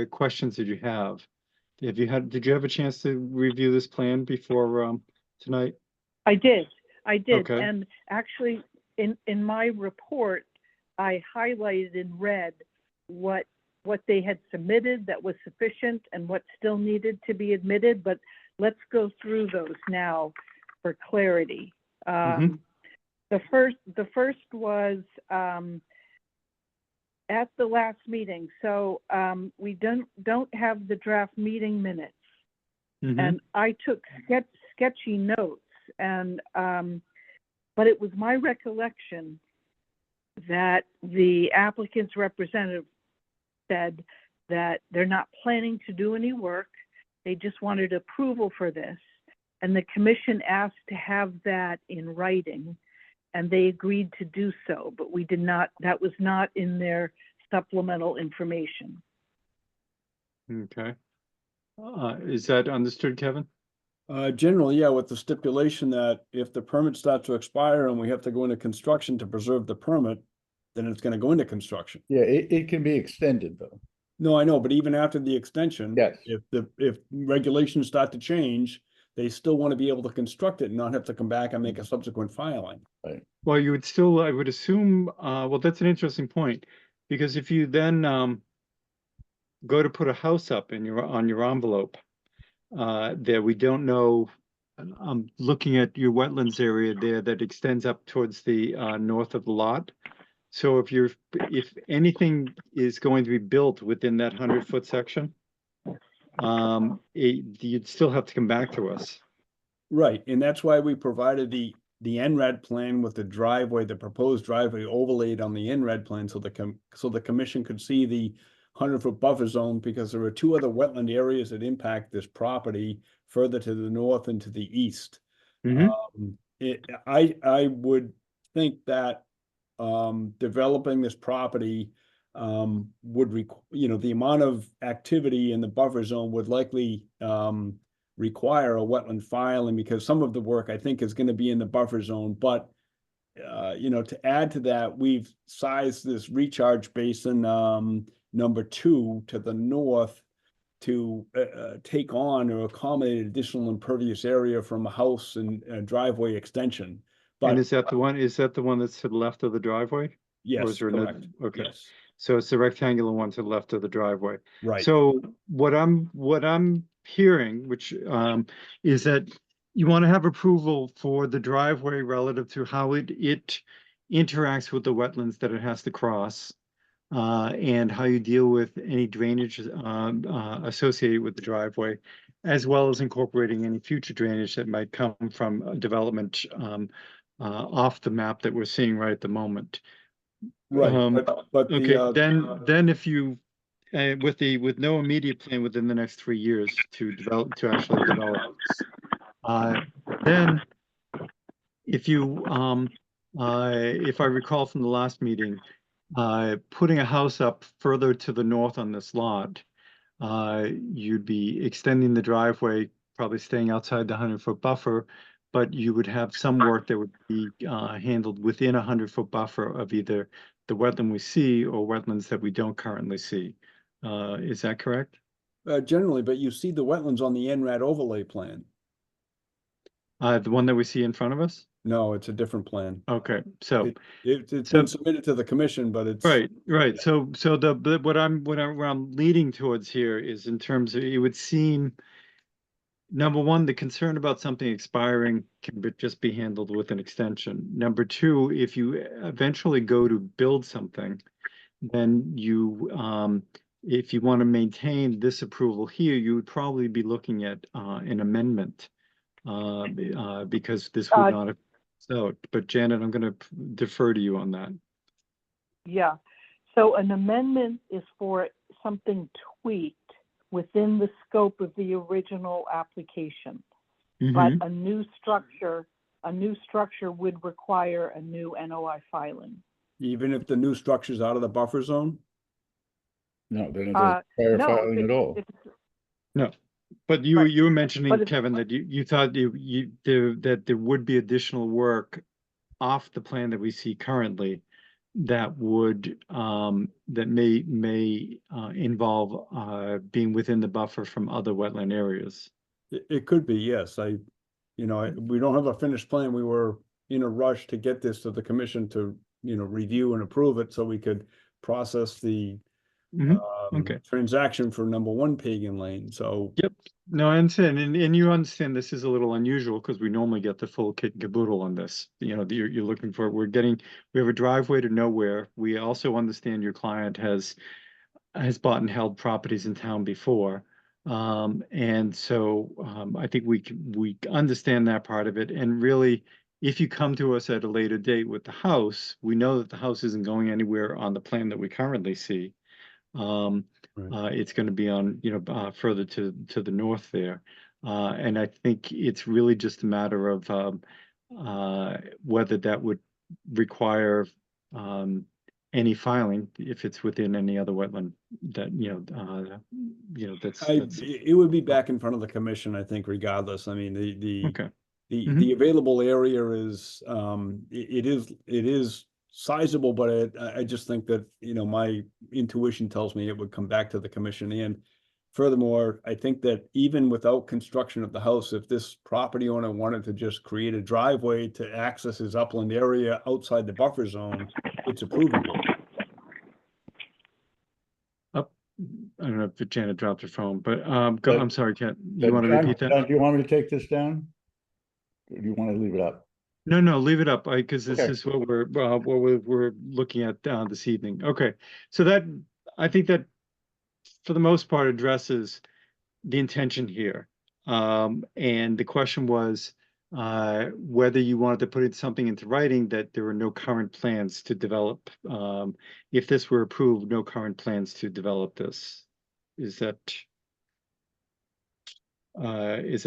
questions did you have? Did you have a chance to review this plan before tonight? I did. Okay. And actually, in my report, I highlighted in red what they had submitted that was sufficient and what still needed to be admitted, but let's go through those now for clarity. The first was at the last meeting. So we don't have the draft meeting minutes. And I took sketchy notes, and but it was my recollection that the applicant's representative said that they're not planning to do any work. They just wanted approval for this. And the commission asked to have that in writing, and they agreed to do so, but we did not, that was not in their supplemental information. Okay. Is that understood, Kevin? Generally, yeah, with the stipulation that if the permit starts to expire and we have to go into construction to preserve the permit, then it's gonna go into construction. Yeah, it can be extended though. No, I know, but even after the extension. Yes. If regulations start to change, they still want to be able to construct it and not have to come back and make a subsequent filing. Well, you would still, I would assume, well, that's an interesting point, because if you then go to put a house up in on your envelope, there we don't know. I'm looking at your wetlands area there that extends up towards the north of the lot. So if anything is going to be built within that 100-foot section, you'd still have to come back to us. Right, and that's why we provided the NRED plan with the driveway, the proposed driveway overlaid on the NRED plan, so the commission could see the 100-foot buffer zone, because there are two other wetland areas that impact this property further to the north and to the east. I would think that developing this property would the amount of activity in the buffer zone would likely require a wetland filing, because some of the work I think is going to be in the buffer zone. But to add to that, we've sized this recharge basin number 2 to the north to take on or accommodate additional impervious area from a house and a driveway extension. But And is that the one that's to the left of the driveway? Or yes, is there another? correct. Okay. Yes. So it's the rectangular one to the left of the driveway. Right. So what I'm hearing, which is that you want to have approval for the driveway relative to how it interacts with the wetlands that it has to cross, and how you deal with any drainage associated with the driveway, as well as incorporating any future drainage that might come from development off the map that we're seeing right at the moment. Right, but Okay, the, then if you, with no immediate plan within the next 3 years to actually develop this, then if you, if I recall from the last meeting, putting a house up further to the north on this lot, you'd be extending the driveway, probably staying outside the 100-foot buffer, but you would have some work that would be handled within a 100-foot buffer of either the wetland we see or wetlands that we don't currently see. Is that correct? generally, but you see the wetlands on the NRAD overlay plan. The one that we see in front of us? No, it's a different plan. Okay, so. It's So- been submitted to the commission, but it's. Right. So what I'm leading towards here is in terms of, it would seem, number one, the concern about something expiring can just be handled with an extension. Number two, if you eventually go to build something, then you, if you want to maintain this approval here, you would probably be looking at an amendment, because this would not have. So, but Janet, I'm going to defer to you on that. Yeah, so an amendment is for something tweaked within the scope of the original application. But a new structure would require a new NOI filing. Even if the new structure's out of the buffer zone? No, then it doesn't require No, filing at all. No, but you Right. you were mentioning, But if- Kevin, that you thought that there would be additional work off the plan that we see currently that would that may involve being within the buffer from other wetland areas. It could be, yes. We don't have a finished plan. We were in a rush to get this to the commission to, review and approve it so we could process the Okay. transaction for number 1 Pagan Lane. So Yep. No, I understand, and you understand this is a little unusual because we normally get the full kit and caboodle on this. You're looking for. We have a driveway to nowhere. We also understand your client has bought and held properties in town before, and so I think we understand that part of it. And really, if you come to us at a later date with the house, we know that the house isn't going anywhere on the plan that we currently see. It's going to be on, further to the north there. And I think it's really just a matter of whether that would require any filing if it's within any other wetland that, that's. It would be back in front of the commission, I think, regardless. I mean, Okay. the available area is, it is sizable, but I just think that, my intuition tells me it would come back to the commission. And furthermore, I think that even without construction of the house, if this property owner wanted to just create a driveway to access his upland area outside the buffer zone, it's approvable. I don't know if Janet dropped her phone, but But- I'm sorry, Ken. You want to John, repeat that? John, do you want me to take this down? Or do you want to leave it up? No, leave it up, because this Okay. is what we're looking at this evening. Okay, so that, I think that for the most part addresses the intention here. And the question was whether you wanted to put in something into writing that there were no current plans to develop. If this were approved, no current plans to develop this. Is that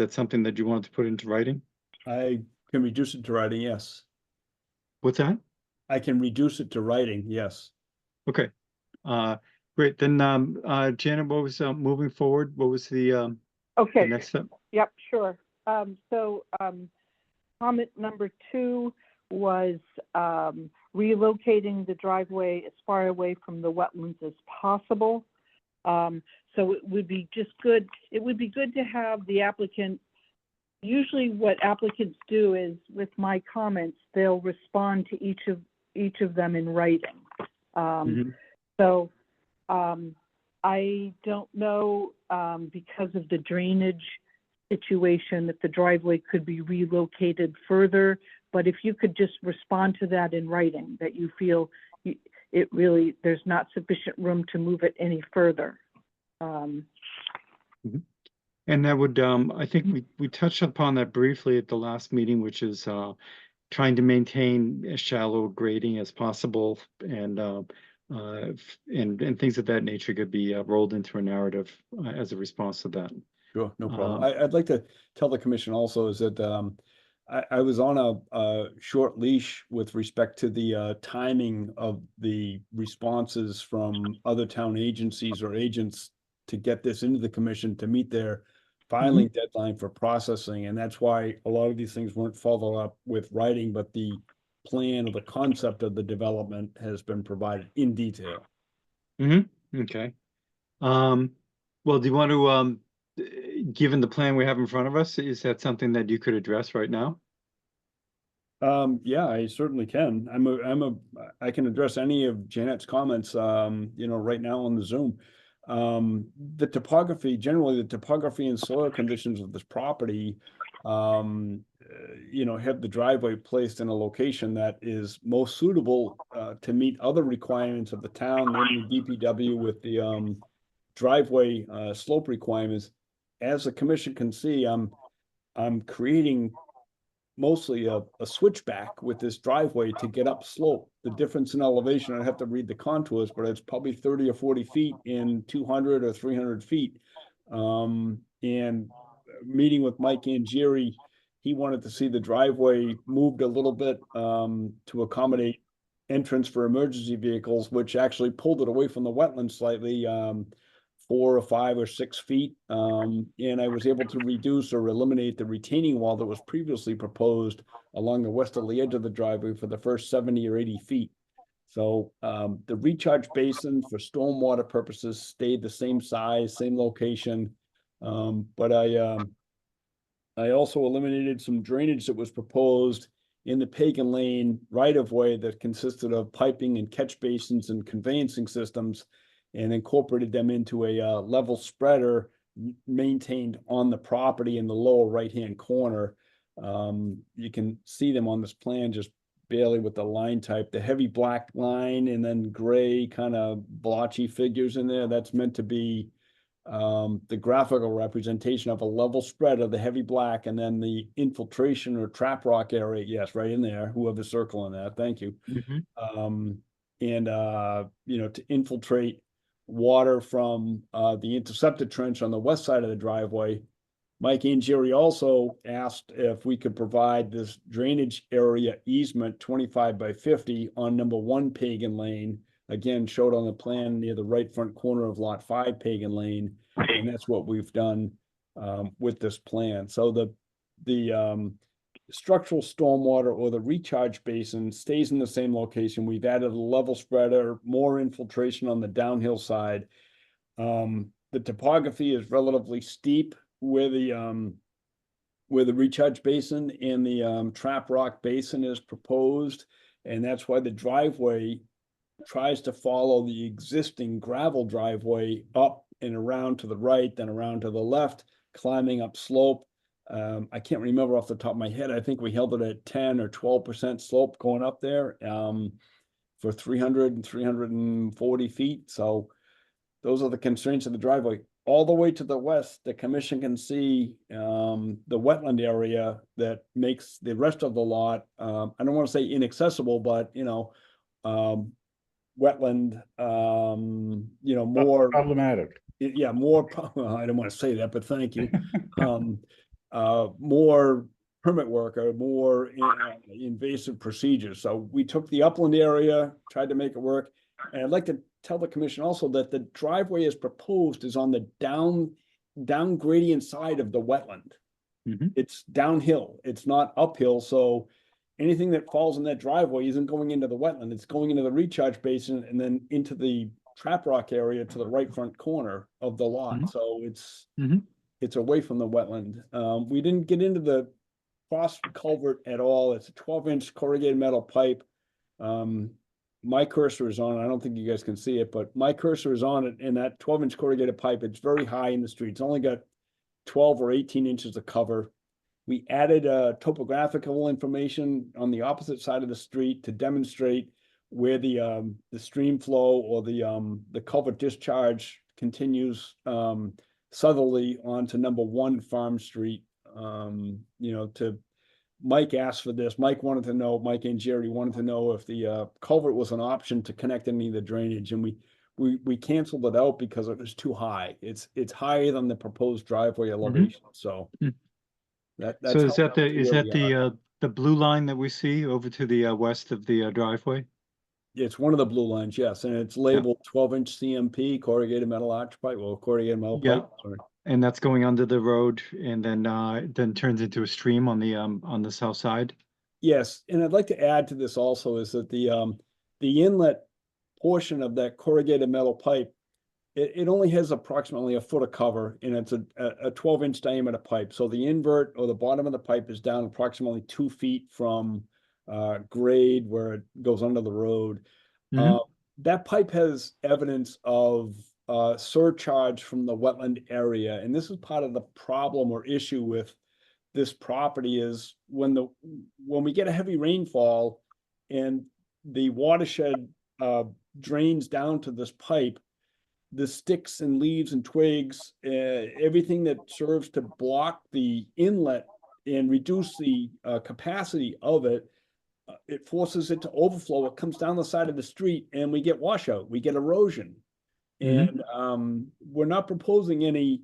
something that you wanted to put into writing? I can reduce it to writing, yes. What's that? I can reduce it to writing, yes. Okay, great. Then, Janet, what was moving forward? What was the Okay, next step? yep, sure. Comment number 2 was relocating the driveway as far away from the wetlands as possible. So it would be good to have the applicant. Usually what applicants do is, with my comments, they'll respond to each of them in writing. So I don't know, because of the drainage situation, that the driveway could be relocated further, but if you could just respond to that in writing, that you feel there's not sufficient room to move it any further. And that would, I think we touched upon that briefly at the last meeting, which is trying to maintain as shallow grading as possible, and things of that nature could be rolled into a narrative as a response to that. Sure, no problem. I'd like to tell the commission also is that I was on a short leash with respect to the timing of the responses from other town agencies or agents to get this into the commission to meet their filing deadline for processing. And that's why a lot of these things weren't followed up with writing, but the plan or the concept of the development has been provided in detail. Okay. Well, do you want to, given the plan we have in front of us, is that something that you could address right now? Yeah, I certainly can. I can address any of Janet's comments, right now on the Zoom. The topography, generally the topography and soil conditions of this property, have the driveway placed in a location that is most suitable to meet other requirements of the town, namely DPW with the driveway slope requirements. As the commission can see, I'm creating mostly a switchback with this driveway to get up slope. The difference in elevation, I'd have to read the contours, but it's probably 30 or 40 feet in 200 or 300 feet. And meeting with Mike Angieri, he wanted to see the driveway moved a little bit to accommodate entrance for emergency vehicles, which actually pulled it away from the wetland slightly, 4 or 5 or 6 feet. And I was able to reduce or eliminate the retaining wall that was previously proposed along the westerly edge of the driveway for the first 70 or 80 feet. So the recharge basin for stormwater purposes stayed the same size, same location. But I also eliminated some drainage that was proposed in the Pagan Lane right-of-way that consisted of piping and catch basins and conveyancing systems, and incorporated them into a level spreader maintained on the property in the lower right-hand corner. You can see them on this plan just barely with the line type, the heavy black line and then gray kind of blotchy figures in there. That's meant to be the graphical representation of a level spread of the heavy black and then the infiltration or trap rock area. Yes, right in there, whoever's circling that, thank you. To infiltrate water from the interceptor trench on the west side of the driveway. Mike Angieri also asked if we could provide this drainage area easement 25 by 50 on number 1 Pagan Lane. Again, showed on the plan near the right front corner of lot 5 Pagan Lane. And that's what we've done with this plan. So the structural stormwater or the recharge basin stays in the same location. We've added a level spreader, more infiltration on the downhill side. The topography is relatively steep where the recharge basin and the trap rock basin is proposed, and that's why the driveway tries to follow the existing gravel driveway up and around to the right, then around to the left, climbing up slope. I can't remember off the top of my head. I think we held it at 10 or 12% slope going up there for 300 and 340 feet. So those are the constraints of the driveway. All the way to the west, the commission can see the wetland area that makes the rest of the lot, I don't want to say inaccessible, but, wetland, more problematic. Yeah, more, I don't want to say that, but thank you. More permit work or more invasive procedures. So we took the upland area, tried to make it work. And I'd like to tell the commission also that the driveway as proposed is on the down gradient side of the wetland. It's downhill, it's not uphill. So anything that falls in that driveway isn't going into the wetland, it's going into the recharge basin and then into the trap rock area to the right front corner of the lot. So it's away from the wetland. We didn't get into the cross culvert at all. It's a 12-inch corrugated metal pipe. My cursor is on it. I don't think you guys can see it, but my cursor is on it, and that 12-inch corrugated pipe, it's very high in the street. It's only got 12 or 18 inches of cover. We added topographical information on the opposite side of the street to demonstrate where the stream flow or the culvert discharge continues southerly onto number 1 Farm Street. Mike asked for this. Mike Angieri wanted to know if the culvert was an option to connect any of the drainage, and we canceled it out because it was too high. It's higher than the proposed driveway elevation. So that's so is how that the blue line that we see over to the west of the driveway? It's one of the blue lines, yes, and it's labeled 12-inch CMP corrugated metal arch pipe. Well, corrugated metal pipe. Sorry. And that's going under the road and then turns into a stream on the south side. Yes, and I'd like to add to this also is that the inlet portion of that corrugated metal pipe, it only has approximately a foot of cover, and it's a 12-inch diameter pipe. So the invert or the bottom of the pipe is down approximately 2 feet from grade where it goes under the road. That pipe has evidence of surcharge from the wetland area, and this is part of the problem or issue with this property is when we get a heavy rainfall and the watershed drains down to this pipe, the sticks and leaves and twigs, everything that serves to block the inlet and reduce the capacity of it, it forces it to overflow. It comes down the side of the street and we get washout, we get erosion. And we're not proposing any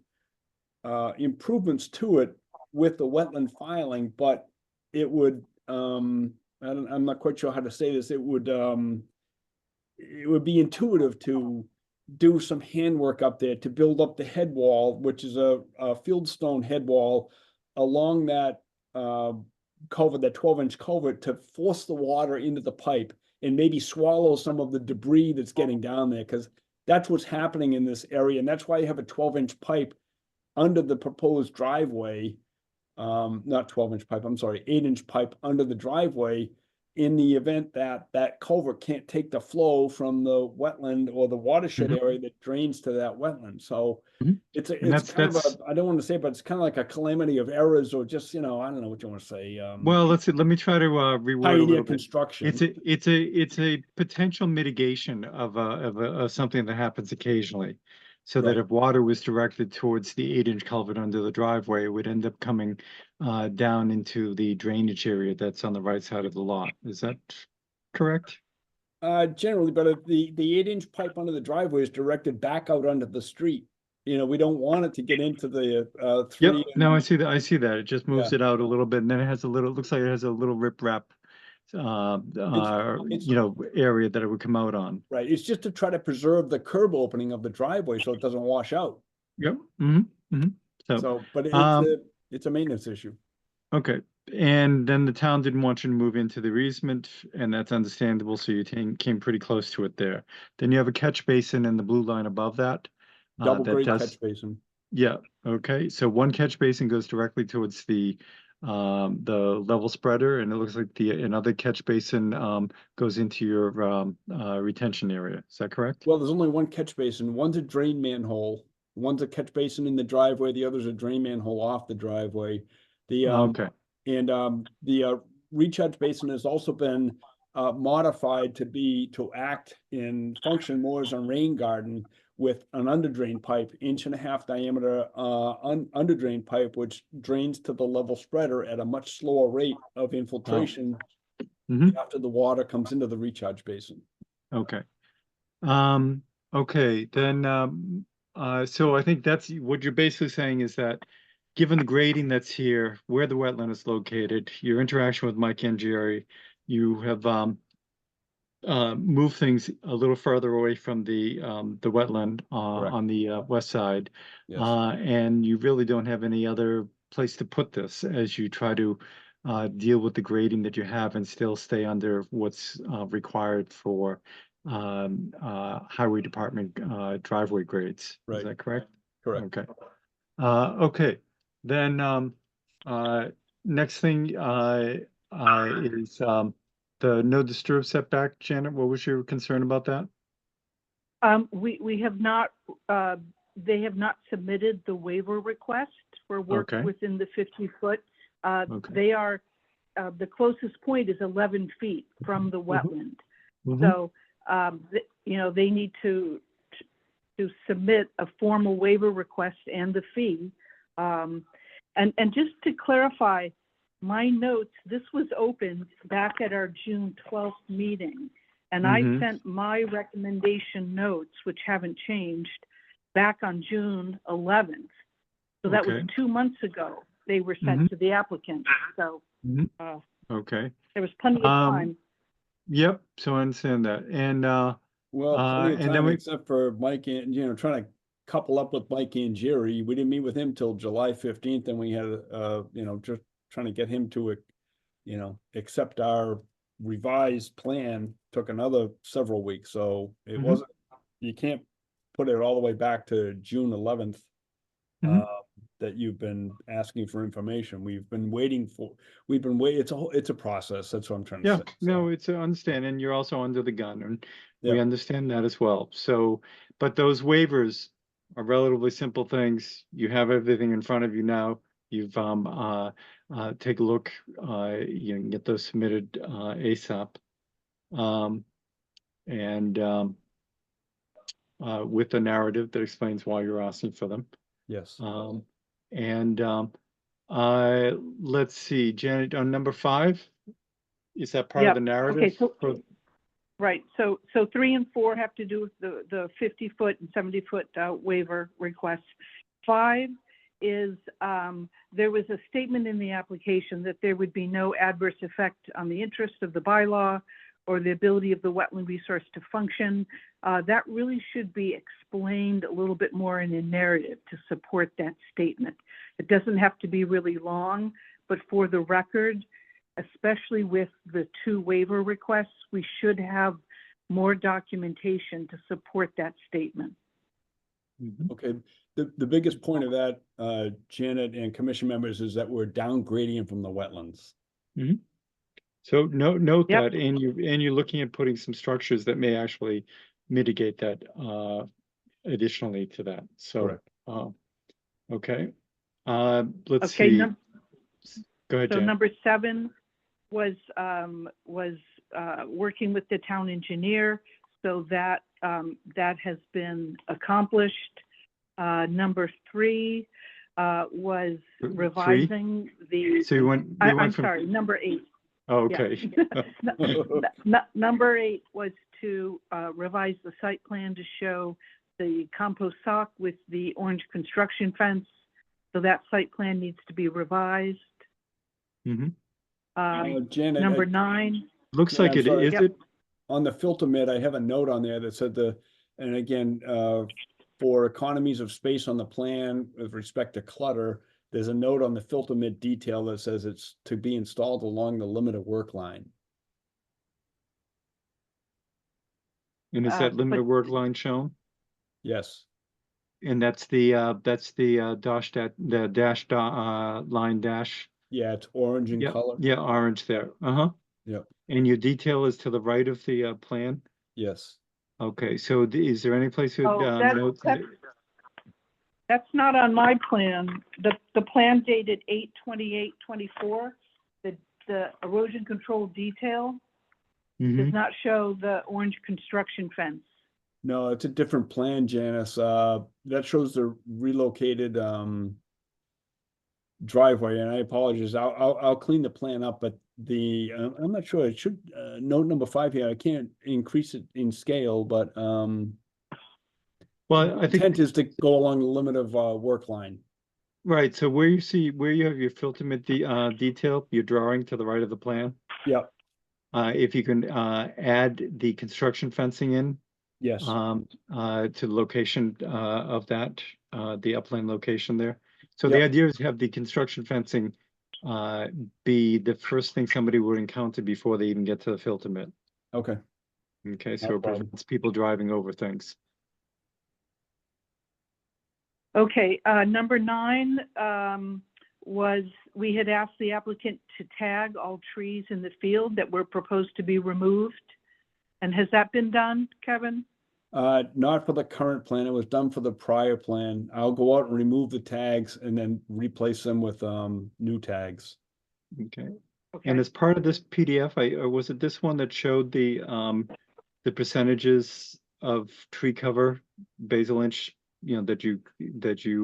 improvements to it with the wetland filing, but it would, I'm not quite sure how to say this, it would be intuitive to do some handwork up there to build up the head wall, which is a fieldstone head wall along that culvert, that 12-inch culvert, to force the water into the pipe and maybe swallow some of the debris that's getting down there, because that's what's happening in this area. And that's why you have a 12-inch pipe under the proposed driveway, not 12-inch pipe, I'm sorry, 8-inch pipe under the driveway in the event that that culvert can't take the flow from the wetland or the watershed area that drains to that wetland. So it's kind of I don't want to say, but it's kind of like a calamity of errors, or just, I don't know what you want to say. Well, let me try to reword a little bit. Construction. It's a potential mitigation of something that happens occasionally. So that Right. if water was directed towards the 8-inch culvert under the driveway, it would end up coming down into the drainage area that's on the right side of the lot. Is that correct? Generally, but if the 8-inch pipe under the driveway is directed back out onto the street. You know, we don't want it to get into the Yep, 3. no, I see that, I see that. It just moves Yeah. it out a little bit, and then it has a little, looks like it has a little riprap It's- you know, area that it would come out on. Right, it's just to try to preserve the curb opening of the driveway so it doesn't wash out. Yep, mm-hmm. So, but um, it's a maintenance issue. Okay, and then the town didn't want you to move into the easement, and that's understandable, so you came pretty close to it there. Then you have a catch basin in the blue line above that. Double that grade does- catch basin. Yeah, okay, so one catch basin goes directly towards the level spreader, and it looks like another catch basin goes into your retention area. Is that correct? Well, there's only one catch basin. One's a drain manhole. One's a catch basin in the driveway. The other's a drain manhole off the driveway. The Okay, the recharge basin has also been modified to act and function more as a rain garden with an under drain pipe, 1.5-inch diameter under drain pipe, which drains to the level spreader at a much slower rate of infiltration Mhm. after the water comes into the recharge basin. okay. Okay, then so I think that's what you're basically saying is that given the grading that's here, where the wetland is located, your interaction with Mike and Jerry, you have moved things a little further away from the wetland Correct. on the west side. Yes. And you really don't have any other place to put this as you try to deal with the grading that you have and still stay under what's required for highway department driveway grades. Is Right. that correct? Correct. Okay. Okay, then next thing is the no disturb setback. Janet, what was your concern about that? We have not, they have not submitted the waiver request for work Okay. within the 50-foot. Okay. They are, the closest point is 11 feet from the wetland. Mhm. So, you know, they need to submit a formal waiver request and the fee. And just to clarify, my notes, this was opened back at our June 12th meeting. And I Mhm. sent my recommendation notes, which haven't changed, back on June 11th. So that was Okay. 2 months ago. They were sent Mhm. to the applicant. So Mhm. uh, Okay, there was plenty of time. yep, so I understand that, and Well, plenty of and then time, we, except for Mike and, you know, trying to couple up with Mike and Jerry. We didn't meet with him till July 15th, and we had, you know, just trying to get him to, you know, accept our revised plan took another several weeks, so it Mhm. wasn't, you can't put it all the way back to June 11th. Mhm. That you've been asking for information. We've been waiting, it's a process. That's what I'm trying to yeah, say. no, it's understand, and you're also under the gun, and we Yeah. understand that as well. So, but those waivers are relatively simple things. You have everything in front of you now. You've take a look, you can get those submitted ASAP. And with a narrative that explains why you're asking for them. Yes. And let's see, Janet, on number 5, is that part of Yep. the narrative? Okay, so right. So 3 and 4 have to do with the 50-foot and 70-foot waiver requests. 5 is there was a statement in the application that there would be no adverse effect on the interest of the bylaw or the ability of the wetland resource to function. That really should be explained a little bit more in a narrative to support that statement. It doesn't have to be really long, but for the record, especially with the 2 waiver requests, we should have more documentation to support that statement. Mhm. Okay, the biggest point of that, Janet and commission members, is that we're downgrading from the wetlands. So note Yep. that, and you're looking at putting some structures that may actually mitigate that additionally to that. So, Correct. okay. Let's Okay, see. Go ahead, so Jan. number 7 was working with the town engineer, so that that has been accomplished. Number 3 was Three? revising the, So we I'm went from, sorry, number 8. oh, Yeah. okay. Number 8 was to revise the site plan to show the compost sock with the orange construction fence. So that site plan needs to be revised. Mhm. Janet, Number 9. Looks Yeah, like I'm it, sorry. is Yep. it? on the filter mitt, I have a note on there that said and again, for economies of space on the plan with respect to clutter, there's a note on the filter mitt detail that says it's to be installed along the limit of work line. And is that but- limited work line shown? Yes, And that's the line dash. yeah, it's orange in Yeah, color. yeah, orange there. Uh-huh. Yep. And your detail is to the right of the plan? Yes. Okay, so is there any place Oh, you'd note? That's not on my plan. The plan dated 8/28/24. The erosion control detail does Mhm. not show the orange construction fence. No, it's a different plan, Janice. That shows the relocated driveway, and I apologize. I'll clean the plan up, but I'm not sure. It should note number 5 here. I can't increase it in scale, but Well, I think, intent is to go along the limit of work line. right, so where you have your filter mitt, detail, your drawing to the right of the plan, Yep. if you can, add the construction fencing in, Yes. to the location, of that, the upland location there. So the Yep. idea is to have the construction fencing, be the first thing somebody would encounter before they even get to the filter mitt. Okay. Okay, so No it problem. prevents people driving over things. Okay, number 9 was we had asked the applicant to tag all trees in the field that were proposed to be removed. And has that been done, Kevin? Not for the current plan. It was done for the prior plan. I'll go out and remove the tags and then replace them with new tags. Okay. Okay. And as part of this PDF, or was it this one that showed the percentages of tree cover, basal inch, that you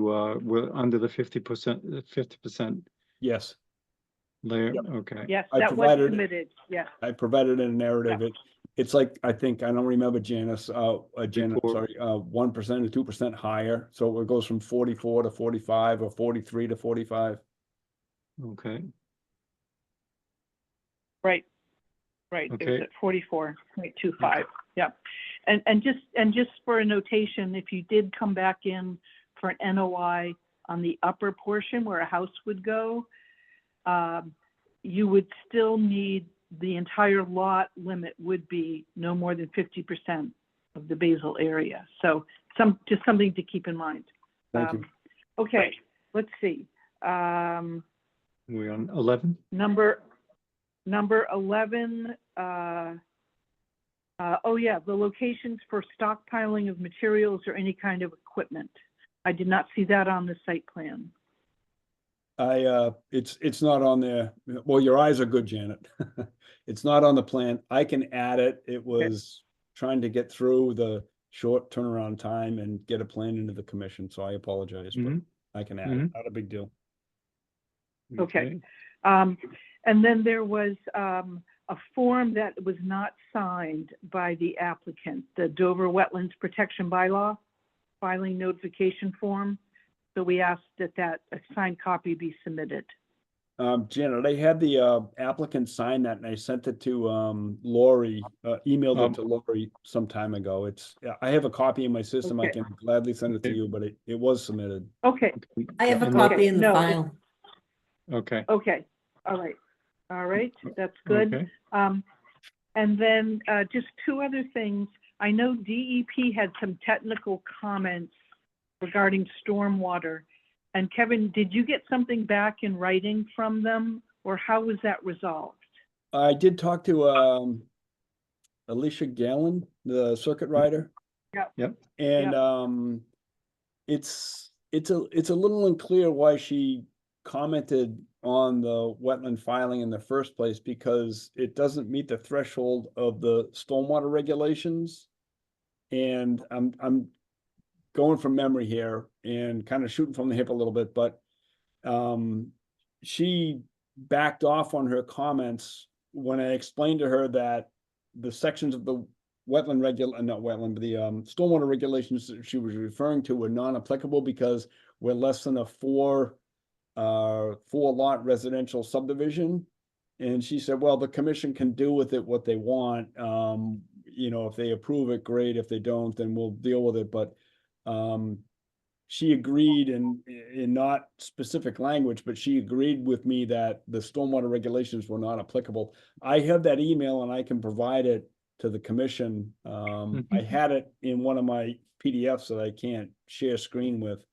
were under the 50% Yes, layer? Yep. Okay. Yes, I that was provided- submitted, yes. I provided a narrative. It's like, I think, I don't remember Janice, Janet, Before. sorry, 1% or 2% higher. So it goes from 44 to 45 or 43 to 45. Okay. Right. It was Okay. at 44.25, yeah. And just for a notation, if you did come back in for an NOI on the upper portion where a house would go, you would still need, the entire lot limit would be no more than 50% of the basal area. So just something to keep in mind. Thank you. Okay, let's see. We're on 11? Number 11, oh yeah, the locations for stockpiling of materials or any kind of equipment. I did not see that on the site plan. It's not on there. Well, your eyes are good, Janet. It's not on the plan. I can add it. It was trying to get through the short turnaround time and get a plan into the commission, so I apologize, but Mhm. I can add it. Not a big deal. Okay. And then there was a form that was not signed by the applicant, the Dover Wetlands Protection Bylaw filing notification form. So we asked that a signed copy be submitted. Janet, I had the applicant sign that and I sent it to Lori, emailed it to Lori some time ago. I have a copy in my system. I Okay. can gladly send it to Okay. you, but it was submitted. Okay, I have a And copy in the no, file. Okay. okay, all right, that's good. Okay. And then just 2 other things. I know DEP had some technical comments regarding stormwater. And Kevin, did you get something back in writing from them, or how was that resolved? I did talk to Alicia Gallen, the circuit rider. Yep. And it's a little unclear why she commented on the wetland filing in the first place, because it doesn't meet the threshold of the stormwater regulations. And I'm going from memory here and kind of shooting from the hip a little bit, but she backed off on her comments when I explained to her that the sections of the not wetland, but the stormwater regulations that she was referring to were non-applicable because we're less than a four lot residential subdivision. And she said, well, the commission can do with it what they want. You know, if they approve it, great. If they don't, then we'll deal with it. But she agreed in not specific language, but she agreed with me that the stormwater regulations were not applicable. I have that email and I can provide it to the commission. I had it in one of my PDFs that I can't share screen with.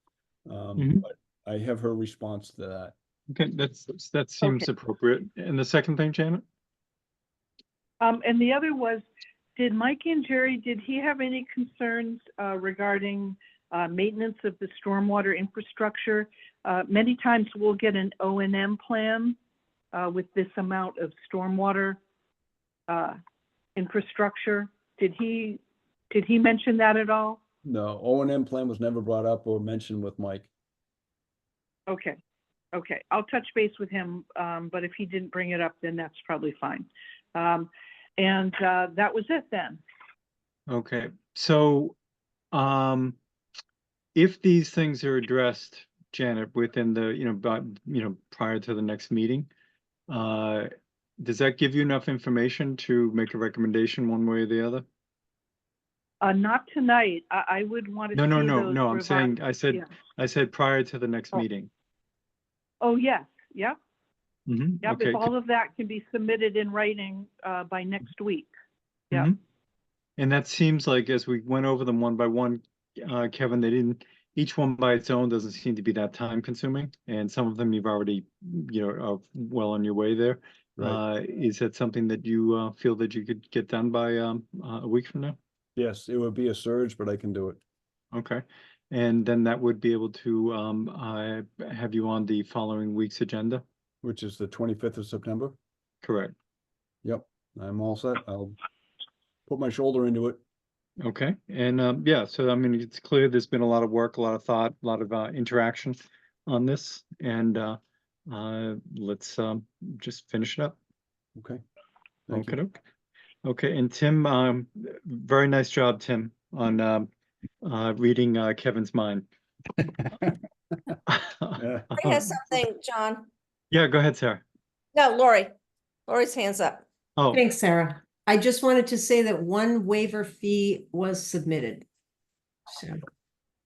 But I have her response to that. Okay, that seems appropriate. And the second thing, Janet? And the other was, did Mike and Jerry, did he have any concerns regarding maintenance of the stormwater infrastructure? Many times we'll get an O&M plan with this amount of stormwater infrastructure. Did he mention that at all? No, O&M plan was never brought up or mentioned with Mike. Okay. I'll touch base with him, but if he didn't bring it up, then that's probably fine. And that was it then. Okay, so if these things are addressed, Janet, within the, prior to the next meeting, does that give you enough information to make a recommendation one way or the other? Not tonight. I would want to No, see no, those I'm saying, yeah. I said prior to the next meeting. Oh, yes. Yep. Yep. Okay. If all of that can be submitted in writing by next week. Yeah. And that seems like as we went over them one by one, Kevin, each one by its own doesn't seem to be that time consuming. And some of them you've already, are well on your way there. Right. Is that something that you feel that you could get done by a week from now? Yes, it would be a surge, but I can do it. Okay. And then that would be able to have you on the following week's agenda? Which is the 25th of September? Correct. Yep, I'm all set. I'll put my shoulder into it. Okay. And yeah, so I mean, it's clear there's been a lot of work, a lot of thought, a lot of interaction on this. And let's just finish it up. Okay. Thank you. Okay. And Tim, very nice job, Tim, on reading Kevin's mind. Lori has something, John. Yeah, go ahead, Sarah. No, Lori's hands up. Oh, Thanks, Sarah. I just wanted to say that one waiver fee was submitted. So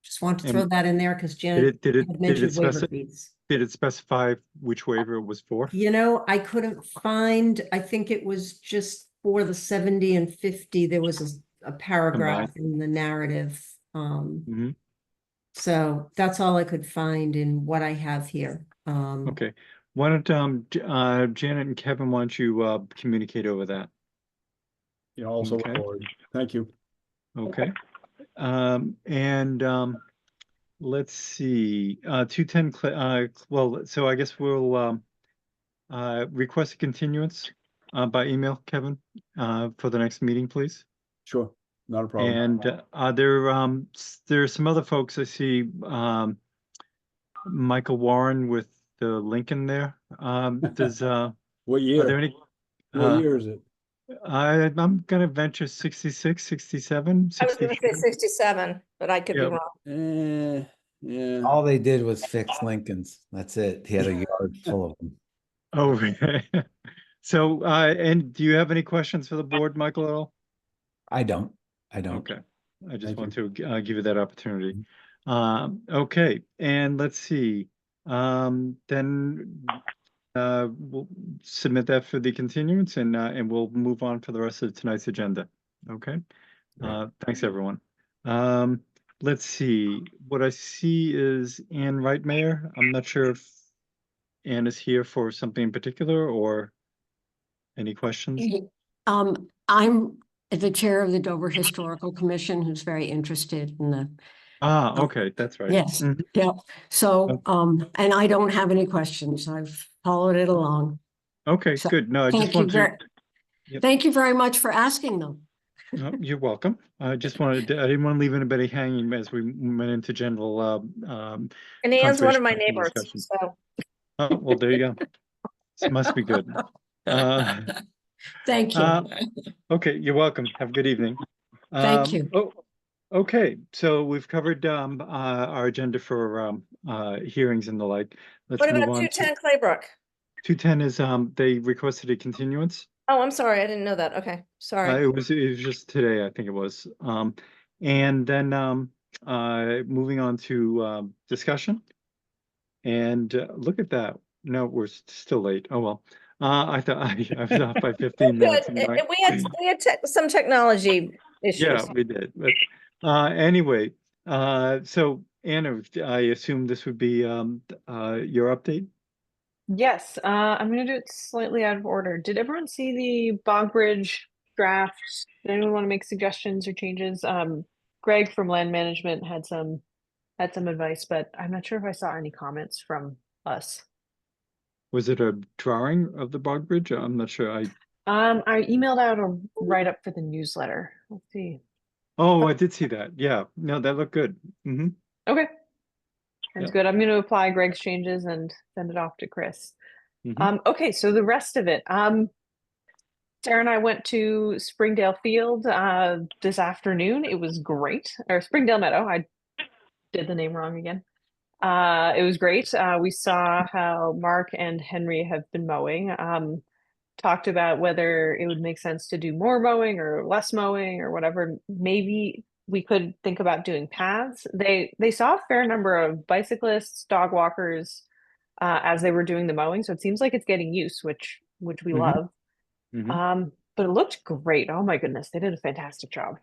just want to throw that in there because Janet had mentioned waiver fees. Did it specify which waiver it was for? I couldn't find, I think it was just for the 70 and 50. There was a paragraph in the narrative. So that's all I could find in what I have here. Okay. Why don't Janet and Kevin, why don't you communicate over that? Yeah, also Okay. Lori. Thank you. Okay. And let's see, 210, well, so I guess we'll request a continuance by email, Kevin, for the next meeting, please. Sure, not a problem. And there's some other folks I see, Michael Warren with the Lincoln there. Does What year? Are there any? What year is it? I'm gonna venture 66, 67, I was going to 63. say 67, but I could be Yeah. wrong. Yeah. All they did was fix Lincolns. That's it. He had a yard full of them. Oh, okay. So, and do you have any questions for the board, Michael, at all? I don't. Okay, I just Thank want to give you that opportunity. Okay, and let's see. Then we'll submit that for the continuance and we'll move on for the rest of tonight's agenda. Okay. Thanks, everyone. Let's see. What I see is Ann Reitmayer. I'm not sure if Ann is here for something in particular or any questions. I'm the chair of the Dover Historical Commission, who's very interested in the. Okay, that's right. Yes, yeah. So, and I don't have any questions. I've followed it along. Okay, So, good. No, I just want to. Thank you very much for asking them. Oh, you're welcome. I just wanted to, I didn't want to leave anybody hanging as we went into general, And Ann's one of my conservation neighbors, discussion. so. Oh, well, there you go. This must be good. Thank you. Okay, you're welcome. Have a good evening. Thank you. Oh, okay, so we've covered our agenda for hearings and the like. Let's What move about on 210 Claybrook? 210 is they requested a continuance. Oh, I'm sorry, I didn't know that. Okay, sorry. It was just today, I think it was. And then moving on to discussion. And look at that. No, we're still late. Oh well. I thought I was off by 15 Good. minutes. I'm like, We had some technology yeah, issues. we did. But anyway, so Anna, I assume this would be your update. Yes, I'm gonna do it slightly out of order. Did everyone see the Bog Bridge draft? Did anyone want to make suggestions or changes? Greg from Land Management had some advice, but I'm not sure if I saw any comments from us. Was it a drawing of the Bog Bridge? I'm not sure. I emailed out a write-up for the newsletter. Let's see. Oh, I did see that. Yeah, no, that looked good. Mm-hmm. Okay. Sounds Yeah. good. I'm gonna apply Greg's changes and send it off to Chris. Mhm. Okay, so the rest of it. Sarah and I went to Springdale Field this afternoon. It was great. Or Springdale Meadow. I did the name wrong again. It was great. We saw how Mark and Henry have been mowing. Talked about whether it would make sense to do more mowing or less mowing or whatever. Maybe we could think about doing paths. They saw a fair number of bicyclists, dog walkers, as they were doing the mowing. So it seems like it's getting use, which we Mhm. love. Mhm. But it looked great. Oh my goodness, they did a fantastic job.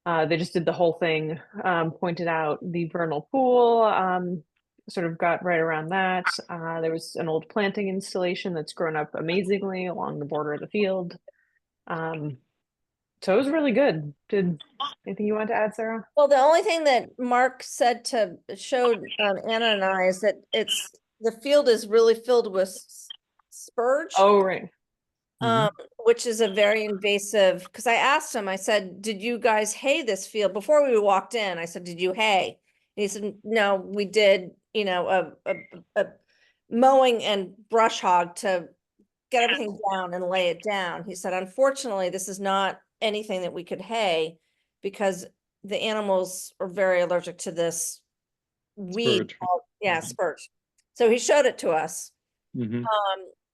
They just did the whole thing, pointed out the vernal pool, sort of got right around that. There was an old planting installation that's grown up amazingly along the border of the field. So it was really good. Did anything you want to add, Sarah? Well, the only thing that Mark said showed Anna and I is that the field is really filled with spurge. Oh, right. Which is a very invasive, because I asked him, I said, did you guys hay this field? Before we walked in, I said, did you hay? And he said, no, we did, a mowing and brush hog to get everything down and lay it down. He said, unfortunately, this is not anything that we could hay because the animals are very allergic to this weed. Spurge. Yeah, spurge. So he showed it to us. Mhm.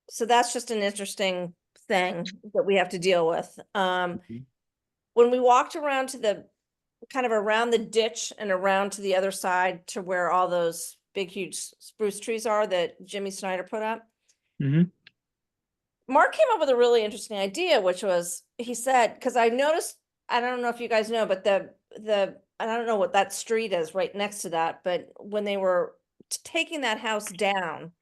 So that's just an interesting thing that we have to deal with. Mhm. When we walked around to the kind of around the ditch and around to the other side to where all those big, huge spruce trees are that Jimmy Snyder put up, Mhm. Mark came up with a really interesting idea, which was, he said, because I noticed, I don't know if you guys know, but I don't know what that street is right next to that, but when they were taking that house down,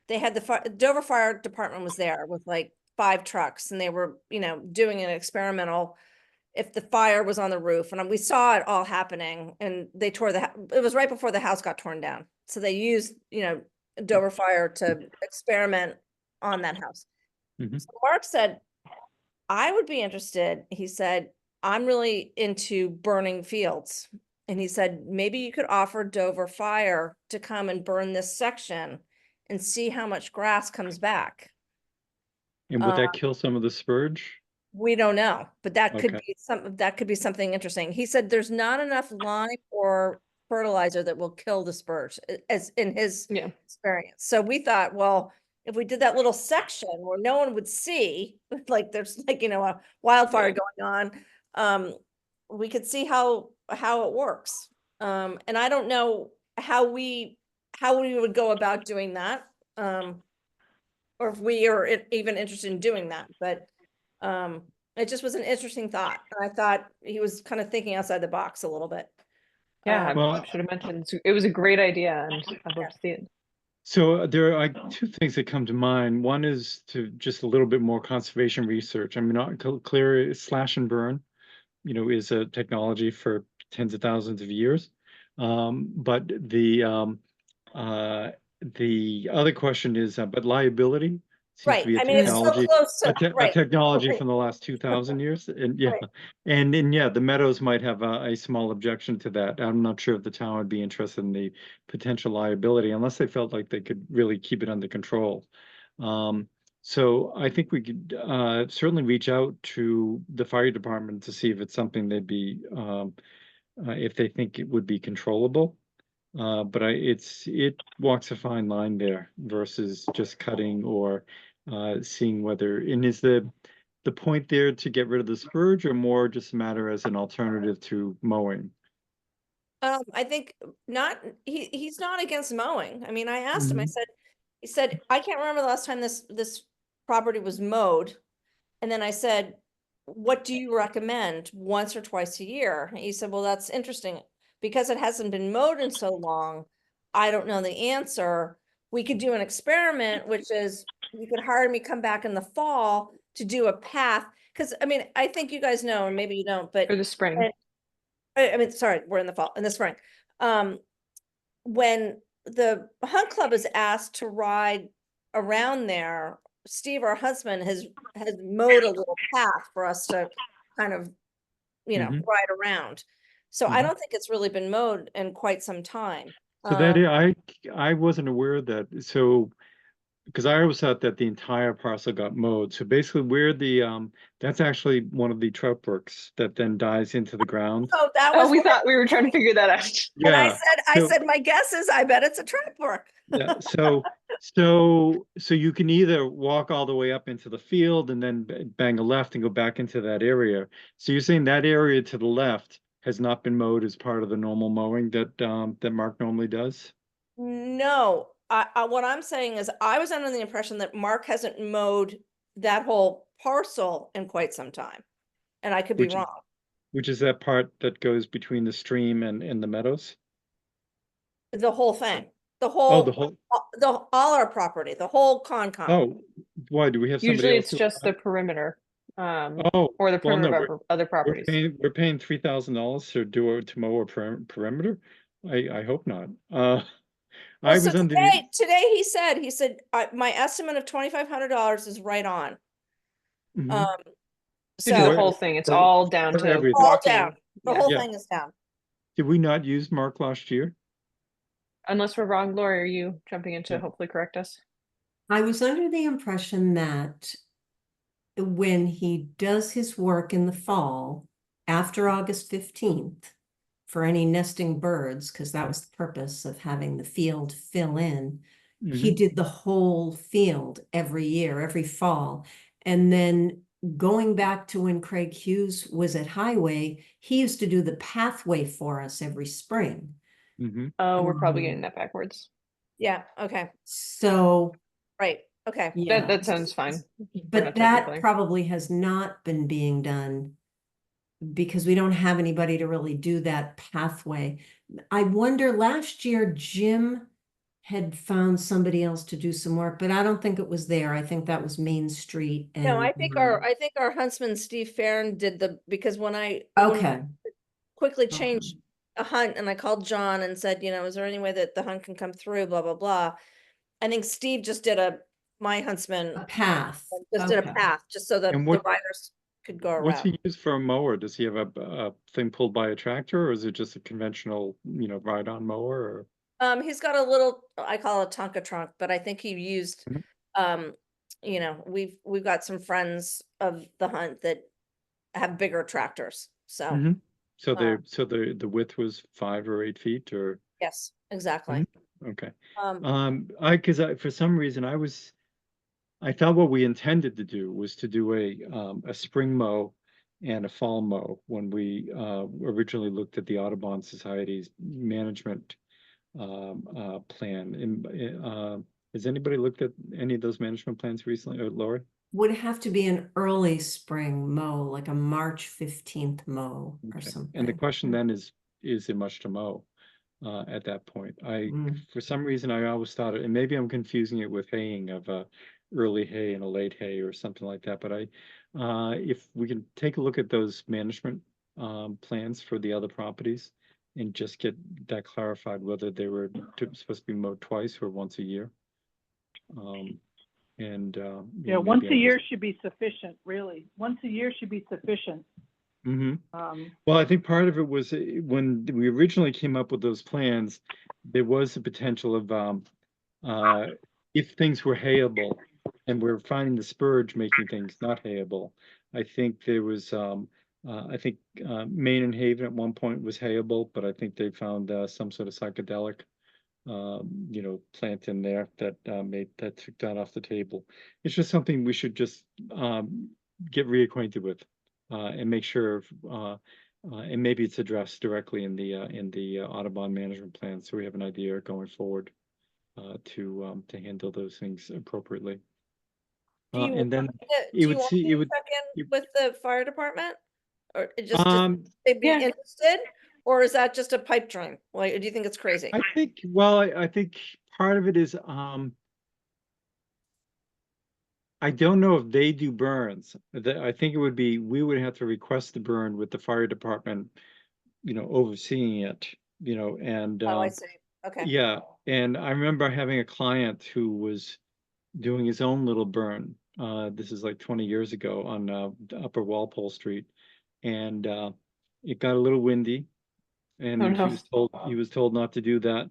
they had the Dover Fire Department was there with like 5 trucks, and they were, doing an experimental if the fire was on the roof, and we saw it all happening, and they tore it was right before the house got torn down. So they used, Dover Fire to experiment on that house. Mhm. So Mark said, I would be interested. He said, I'm really into burning fields. And he said, maybe you could offer Dover Fire to come and burn this section and see how much grass comes back. And would that kill some of the spurge? We don't know, but that could Okay. be something interesting. He said there's not enough lime or fertilizer that will kill the spurge, as in his experience. So we thought, well, if we did that little section where no one would see, like there's like, a wildfire going on, we could see how it works. And I don't know how we would go about doing that. Or if we are even interested in doing that, but it just was an interesting thought. And I thought he was kind of thinking outside the box a little bit. Yeah, Well, I should have mentioned it was a great idea, and I'd love to see it. So there are 2 things that come to mind. One is to just a little bit more conservation research. I mean, clear slash and burn, is a technology for tens of thousands of years. But the other question is, but liability. Right, to be a I mean, it's so technology, close to, a right, technology right. from the last 2,000 years. And yeah, Right. and yeah, the Meadows might have a small objection to that. I'm not sure if the town would be interested in the potential liability unless they felt like they could really keep it under control. So I think we could certainly reach out to the fire department to see if it's something they'd be if they think it would be controllable. But it walks a fine line there versus just cutting or seeing whether, and is the point there to get rid of the spurge or more just a matter as an alternative to mowing? I think not, he's not against mowing. I mean, I asked him, I Mhm. said, he said, I can't remember the last time this property was mowed. And then I said, what do you recommend, once or twice a year? And he said, well, that's interesting. Because it hasn't been mowed in so long, I don't know the answer. We could do an experiment, which is you could hire me come back in the fall to do a path. Cause I mean, I think you guys know, and maybe you don't, but For the spring. I mean, sorry, we're in the fall, in the spring. When the hunt club is asked to ride around there, Steve, our husband, has mowed a little path for us to kind of, Mhm. ride around. So I Mhm. don't think it's really been mowed in quite some time. So I wasn't aware of that. So because I always thought that the entire parcel got mowed. So basically where the that's actually one of the trout brooks that then dies into the ground. Oh, that Oh, was, we what- thought we were trying to figure that out. and I Yeah. said, So- my guess is, I bet it's a trap work. Yeah, so you can either walk all the way up into the field and then bang a left and go back into that area. So you're saying that area to the left has not been mowed as part of the normal mowing that Mark normally does? No, what I'm saying is I was under the impression that Mark hasn't mowed that whole parcel in quite some time. And I could be Which is- wrong. Which is that part that goes between the stream and the meadows? The whole thing, the Oh, whole, the whole, all our property, the whole Concom. oh, why, do we have somebody Usually else? it's just the perimeter, Oh, or the well, no, perimeter of other properties. we're paying $3,000 to mow a perimeter? I hope not. I Well, was so under the, today he said, my estimate of $2,500 is right on. Mhm. To do the So whole thing, it's for- all down for to everything. all walking. down, the Yeah. whole Yeah. thing is down. Did we not use Mark last year? Unless we're wrong, Lori, are you jumping in to Yeah. hopefully correct us? I was under the impression that when he does his work in the fall, after August 15th, for any nesting birds, because that was the purpose of having the field fill in, he Mhm. did the whole field every year, every fall. And then going back to when Craig Hughes was at Highway, he used to do the pathway for us every spring. Mhm. Oh, we're probably Mhm. getting that backwards. Yeah, okay, So, right, okay. yeah. That sounds fine. But not that technically. probably has not been being done because we don't have anybody to really do that pathway. I wonder, last year Jim had found somebody else to do some work, but I don't think it was there. I think that was Main Street and. No, I think our huntsman, Steve Farron, did because when when Okay, quickly changed a hunt and I called John and said, is there any way that the hunt can come through, blah, blah, blah. I think Steve just did my huntsman a path. just did a Okay. path, just so that And the riders could go What's around. he use for a mower? Does he have a thing pulled by a tractor, or is it just a conventional, ride-on mower? Or He's got a little, I call it a Tonka trunk, but I think he used, Mhm. we've got some friends of the hunt that have bigger tractors, so. Mhm. So the width was 5 or 8 feet, or Yes, exactly. okay. Um, For some reason I thought what we intended to do was to do a spring mow and a fall mow when we originally looked at the Audubon Society's management plan. Has anybody looked at any of those management plans recently, or Lori? Would have to be an early spring mow, like a March 15th mow or Okay. something. And the question then is it much to mow at that point? For some reason, I always thought it, and maybe I'm confusing it with haying of a early hay and a late hay or something like that. But if we can take a look at those management plans for the other properties and just get that clarified, whether they were supposed to be mowed twice or once a year. And, Yeah, once a year should be sufficient, really. Once a year should be sufficient. Mm-hmm. Um, Well, I think part of it was when we originally came up with those plans, there was the potential of if things were hayable, and we're finding the spurge making things not hayable. I think there was I think Main and Haven at one point was hayable, but I think they found some sort of psychedelic plant in there that took that off the table. It's just something we should just get reacquainted with and make sure and maybe it's addressed directly in the Audubon management plan, so we have an idea going forward to handle those things appropriately. Do you And then want it would me see to it would check in with the fire department? Or just they'd be yeah. interested? Or is that just a pipe dream? Like, do you think it's crazy? I think, well, I think part of it is I don't know if they do burns. I think it would be, we would have to request the burn with the fire department, overseeing it, and Oh, I see. Okay. yeah. And I remember having a client who was doing his own little burn. This is like 20 years ago on Upper Walpole Street. And it got a little windy, and Oh, no. he was told not to do that.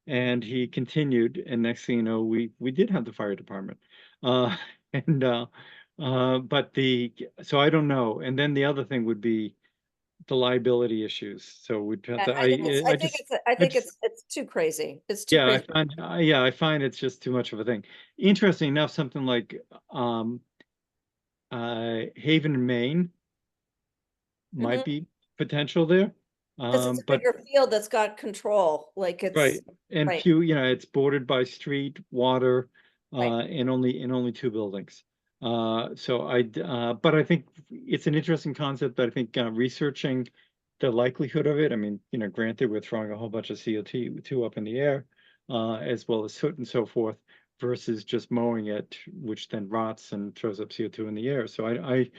And he continued, and next thing you know, we did have the fire department. But so I don't know. And then the other thing would be the liability issues. So we'd have to, I think it's too crazy. It's too yeah, crazy. I find it's just too much of a thing. Interesting enough, something like Haven in Maine might be potential there. Because it's a But bigger field that's got control, like it's. right, and right. few, it's bordered by street, water, Right. and only two buildings. But I think it's an interesting concept, but I think researching the likelihood of it, I mean, granted, we're throwing a whole bunch of CO2 up in the air, as well as soot and so forth, versus just mowing it, which then rots and throws up CO2 in the air. So I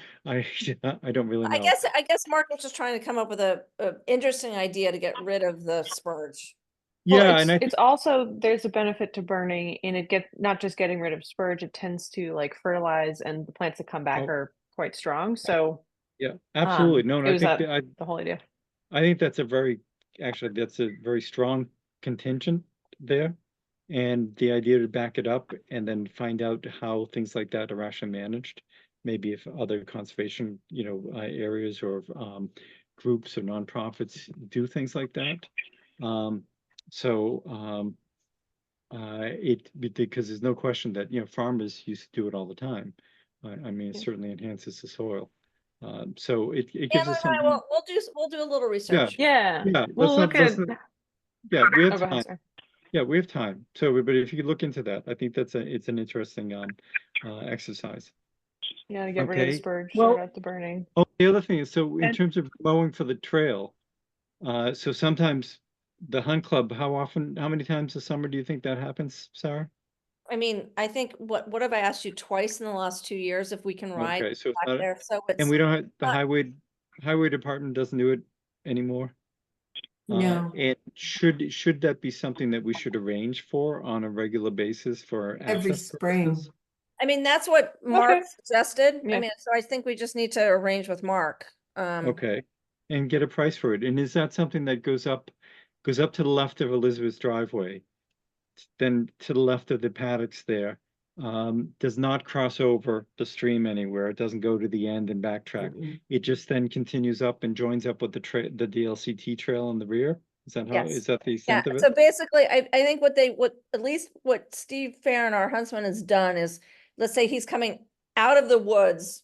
don't really know. I guess Mark was just trying to come up with a interesting idea to get rid of the spurge. Yeah, Well, and it's also, there's a benefit to burning, and not just getting rid of spurge, it tends to like fertilize, and the plants that come back are quite strong. So yeah, absolutely. No, it was I think the whole idea. I think that's a very strong contingent there. And the idea to back it up and then find out how things like that are actually managed, maybe if other conservation, areas or groups or nonprofits do things like that. Because there's no question that, farmers used to do it all the time. I mean, it certainly enhances the soil. So it gives us something. We'll do a little research. Yeah. Yeah, We'll look at. Yeah, we have Oh, go ahead, time. sorry. Yeah, we have time. So, but if you could look into that, I think it's an interesting exercise. Yeah, to get rid of the spurge, Well- start out the burning. Oh, the other thing is, so in And- terms of mowing for the trail, so sometimes the hunt club, how many times a summer do you think that happens, Sarah? I mean, I think what have I asked you twice in the last 2 years if we can ride Okay, so it's back not, there? So it's. and we don't have, the not- highway department doesn't do it anymore? No. And should that be something that we should arrange for on a regular basis for Every access spring. purposes? I mean, that's what Mark suggested. Yeah. I mean, so I think we just need to arrange with Mark. Okay, and get a price for it. And is that something that goes up to the left of Elizabeth's driveway? Then to the left of the paddocks there, does not cross over the stream anywhere. It doesn't go to the end and backtrack. Mm-mm. It just then continues up and joins up with the DLCT trail in the rear? Is that how, Yes. is that the Yeah, extent of it? so basically, I think at least what Steve Farron, our huntsman, has done is, let's say he's coming out of the woods.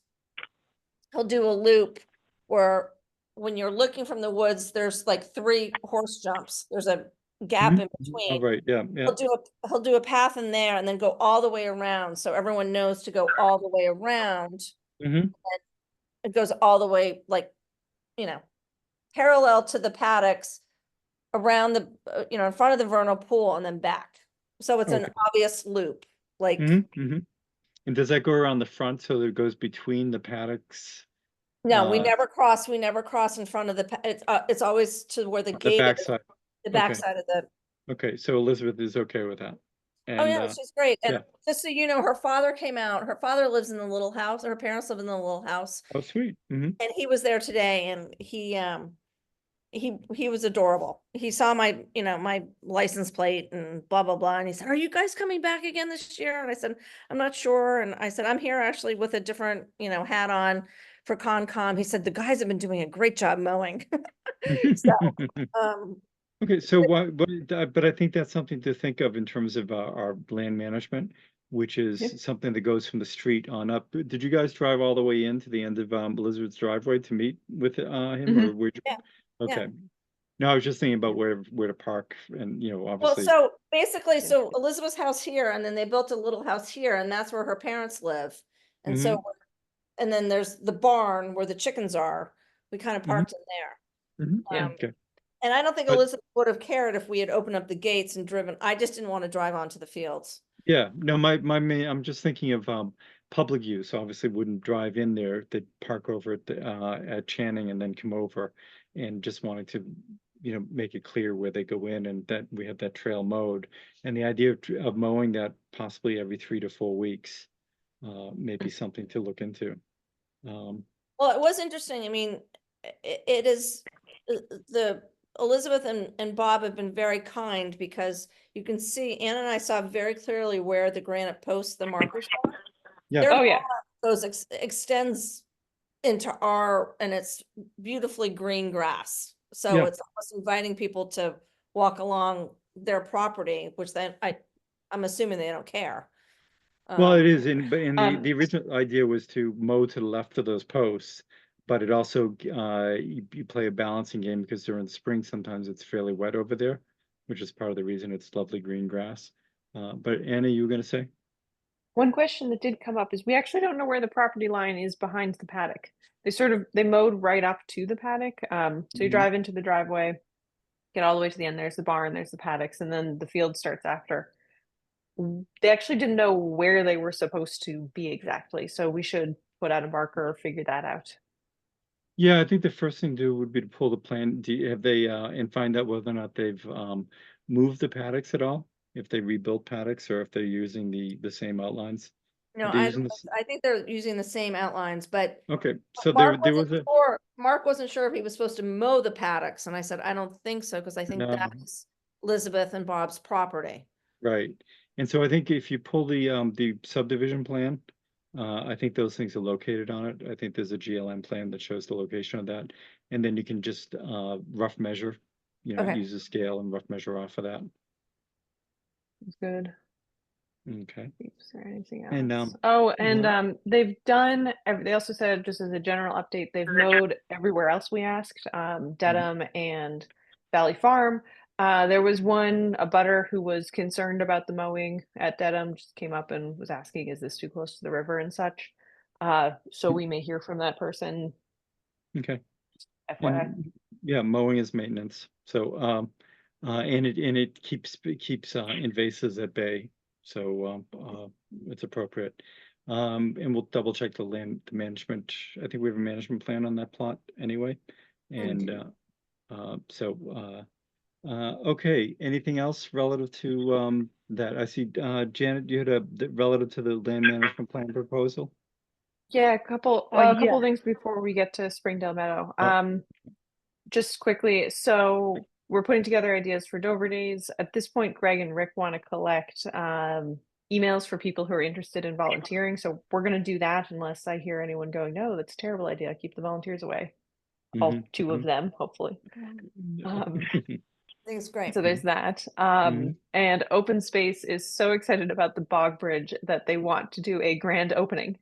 He'll do a loop where when you're looking from the woods, there's like 3 horse jumps. There's a gap in Oh, between. right, yeah. He'll do a path in there and then go all the way around. So everyone knows to go all the way around. Mhm. It goes all the way, like, parallel to the paddocks, around the, in front of the vernal pool and then back. So it's an Okay. obvious loop, like, And does that go around the front so that it goes between the paddocks? no, we never cross in front of it's always to where the The gate is, backside. the Okay. backside of the, Okay, so Elizabeth is okay with that. Oh, yeah, And, she's great. And yeah. just so you know, her father came out. Her father lives in the little house. Her parents live in the little house. oh, sweet. Mhm. And he was there today and he was adorable. He saw my, my license plate and blah, blah, blah. And he said, "Are you guys coming back again this year?" And I said, "I'm not sure." And I said, "I'm here actually with a different, hat on for Concom." He said, "The guys have been doing a great job mowing." So, Okay, so but I think that's something to think of in terms of our land management, which is Yep. something that goes from the street on up. Did you guys drive all the way into the end of Elizabeth's driveway to meet with him, or where? Yeah, yeah. Okay. No, I was just thinking about where to park, and well, obviously. so basically, so Elizabeth's house here, and then they built a little house here, and that's where her parents live. And so, and then there's the barn where the chickens are. We kind of parked in there. Yeah. Okay. And I don't think But- Elizabeth would have cared if we had opened up the gates and driven. I just didn't want to drive onto the fields. Yeah, no, my main, I'm just thinking of public use. Obviously wouldn't drive in there. They'd park over at Channing and then come over, and just wanting to, make it clear where they go in, and that we have that trail mowed. And the idea of mowing that possibly every 3 to 4 weeks may be something to look into. Well, it was interesting. I mean, it is the Elizabeth and Bob have been very kind, because you can see Anna and I saw very clearly where the granite posts, the markers are. Yeah. Their Oh, yeah. lawn extends into and it's beautifully green grass. So Yeah. it's almost inviting people to walk along their property, which then I'm assuming they don't care. Well, it is but the Um, original idea was to mow to the left of those posts, but it also, you play a balancing game, because during the spring, sometimes it's fairly wet over there, which is part of the reason it's lovely green grass. But Anna, you were gonna say? One question that did come up is we actually don't know where the property line is behind the paddock. They mowed right up to the paddock. So you Mhm. drive into the driveway, get all the way to the end, there's the barn, there's the paddocks, and then the field starts after. They actually didn't know where they were supposed to be exactly, so we should put out a marker or figure that out. Yeah, I think the first thing to do would be to pull the plan, have they, and find out whether or not they've, moved the paddocks at all? If they rebuilt paddocks, or if they're using the same outlines? No, They're I using this- I think they're using the same outlines, but Okay, so there was a. Mark wasn't sure if he was supposed to mow the paddocks, and I said, "I don't think so, because I think No. that's Elizabeth and Bob's property." Right, and so I think if you pull the subdivision plan, I think those things are located on it. I think there's a GLM plan that shows the location of that, and then you can just rough measure, Okay. use a scale and rough measure off of that. It's good. Okay, Is there anything And, else? And Laura? they've done, they also said, just as a general update, they've mowed everywhere else we asked, Dedham and Valley Farm. There was a butter who was concerned about the mowing at Dedham, just came up and was asking, is this too close to the river and such? So we may hear from that person, okay. FYI. And, yeah, mowing is maintenance. So, and it keeps invasives at bay. So, it's appropriate. And we'll double check the management. I think we have a management plan on that plot anyway. And, okay, anything else relative to, that? I see, Janet, you had relative to the land management plan proposal? Yeah, a couple yeah. things before we get to Springdale Meadow. Oh. Just quickly, so we're putting together ideas for Dover Days. At this point, Greg and Rick want to collect emails for people who are interested in volunteering. So we're going to do that unless I hear anyone going, "No, that's a terrible idea. Keep the volunteers away." All two of them, hopefully. I think it's great. So there's that. Mhm. And Open Space is so excited about the Bog Bridge that they want to do a grand opening.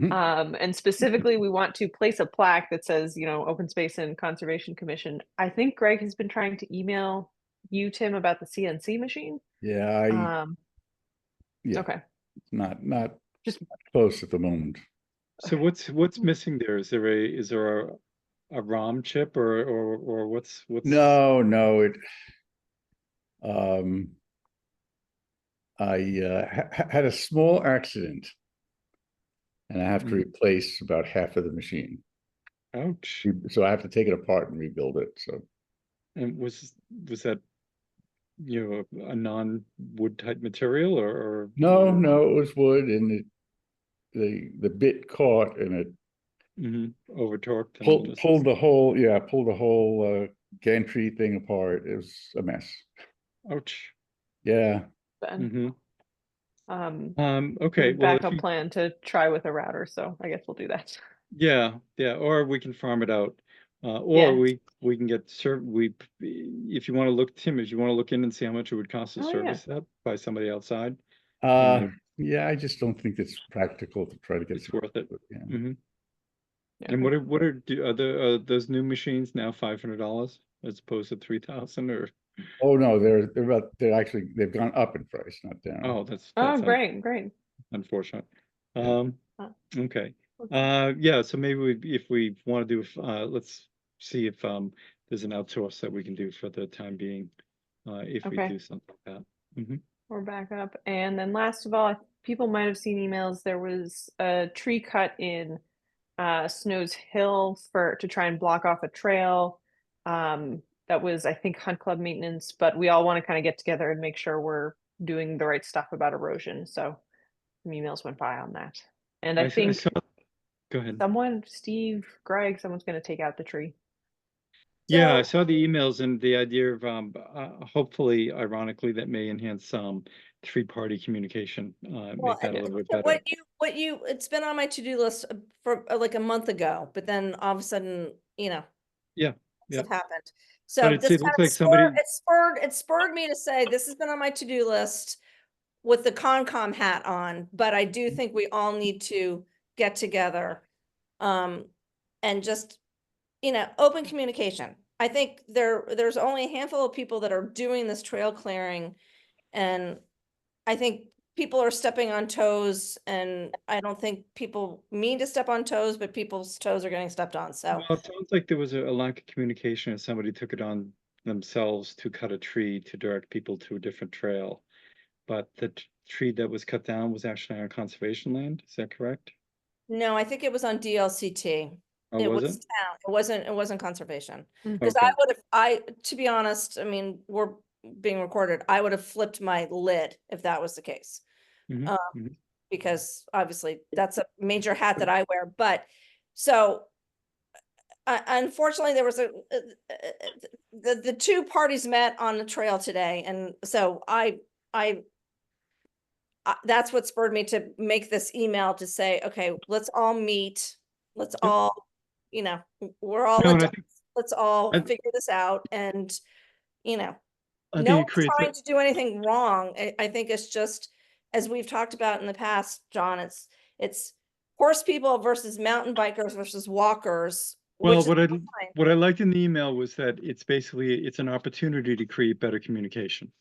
And specifically, we want to place a plaque that says, Open Space and Conservation Commission. I think Greg has been trying to email you, Tim, about the CNC machine. Yeah, yeah, Okay. not Just close at the moment. So what's missing there? Is there a ROM chip or what's? No, it. I had a small accident, and I have to replace about half of the machine. Ouch. So I have to take it apart and rebuild it. So. And was that a non-wood type material or? No, it was wood and the bit caught and it Over torqued. pulled the whole gantry thing apart. It was a mess. Ouch. Yeah. Ben. Okay, well, Backup plan to try with a router, so I guess we'll do that. yeah, or we can farm it out. Yeah. Or we can get if you want to look, Tim, if you want to look in and see how much it would cost to Oh, yeah. service that by somebody outside. Yeah, I just don't think it's practical to try to get. It's worth it. Yeah. And what are those new machines now $500 as opposed to 3,000 or? Oh no, they've gone up in price, not down. Oh, that's great. Unfortunate. Yeah. Okay. Yeah, so maybe if we want to do, let's see if there's an outsource that we can do for the time being, if we do something like that. We're back up. And then last of all, people might have seen emails. There was a tree cut in Snow's Hill to try and block off a trail. That was, I think, Hunt Club maintenance, but we all want to kind of get together and make sure we're doing the right stuff about erosion. So some emails went by on that. And I think go ahead. Steve, Greg, someone's going to take out the tree. Yeah, I saw the emails and the idea of hopefully, ironically, that may enhance three-party communication, make that a little bit better. It's been on my to-do list for like a month ago, but then all of a sudden, stuff happened. So But it looks like somebody. It spurred me to say this has been on my to-do list with the Concom hat on, but I do think we all need to get together and just open communication. I think there's only a handful of people that are doing this trail clearing, and I think people are stepping on toes, and I don't think people mean to step on toes, but people's toes are getting stepped on. So Well, it sounds like there was a lack of communication and somebody took it on themselves to cut a tree to direct people to a different trail. But the tree that was cut down was actually on conservation land. Is that correct? no, I think it was on DLCT. Oh, It was was it? town. It wasn't conservation. Because Okay. to be honest, I mean, we're being recorded. I would have flipped my lid if that was the case. Because obviously that's a major hat that I wear. But so unfortunately there was the two parties met on the trail today. And so that's what spurred me to make this email to say, okay, let's all meet. Let's all, we're all let's all figure this out. And, no one's trying to do anything wrong. I think it's just, as we've talked about in the past, John, it's horse people versus mountain bikers versus walkers. Well, what I liked in the email was that it's an opportunity to create better communication.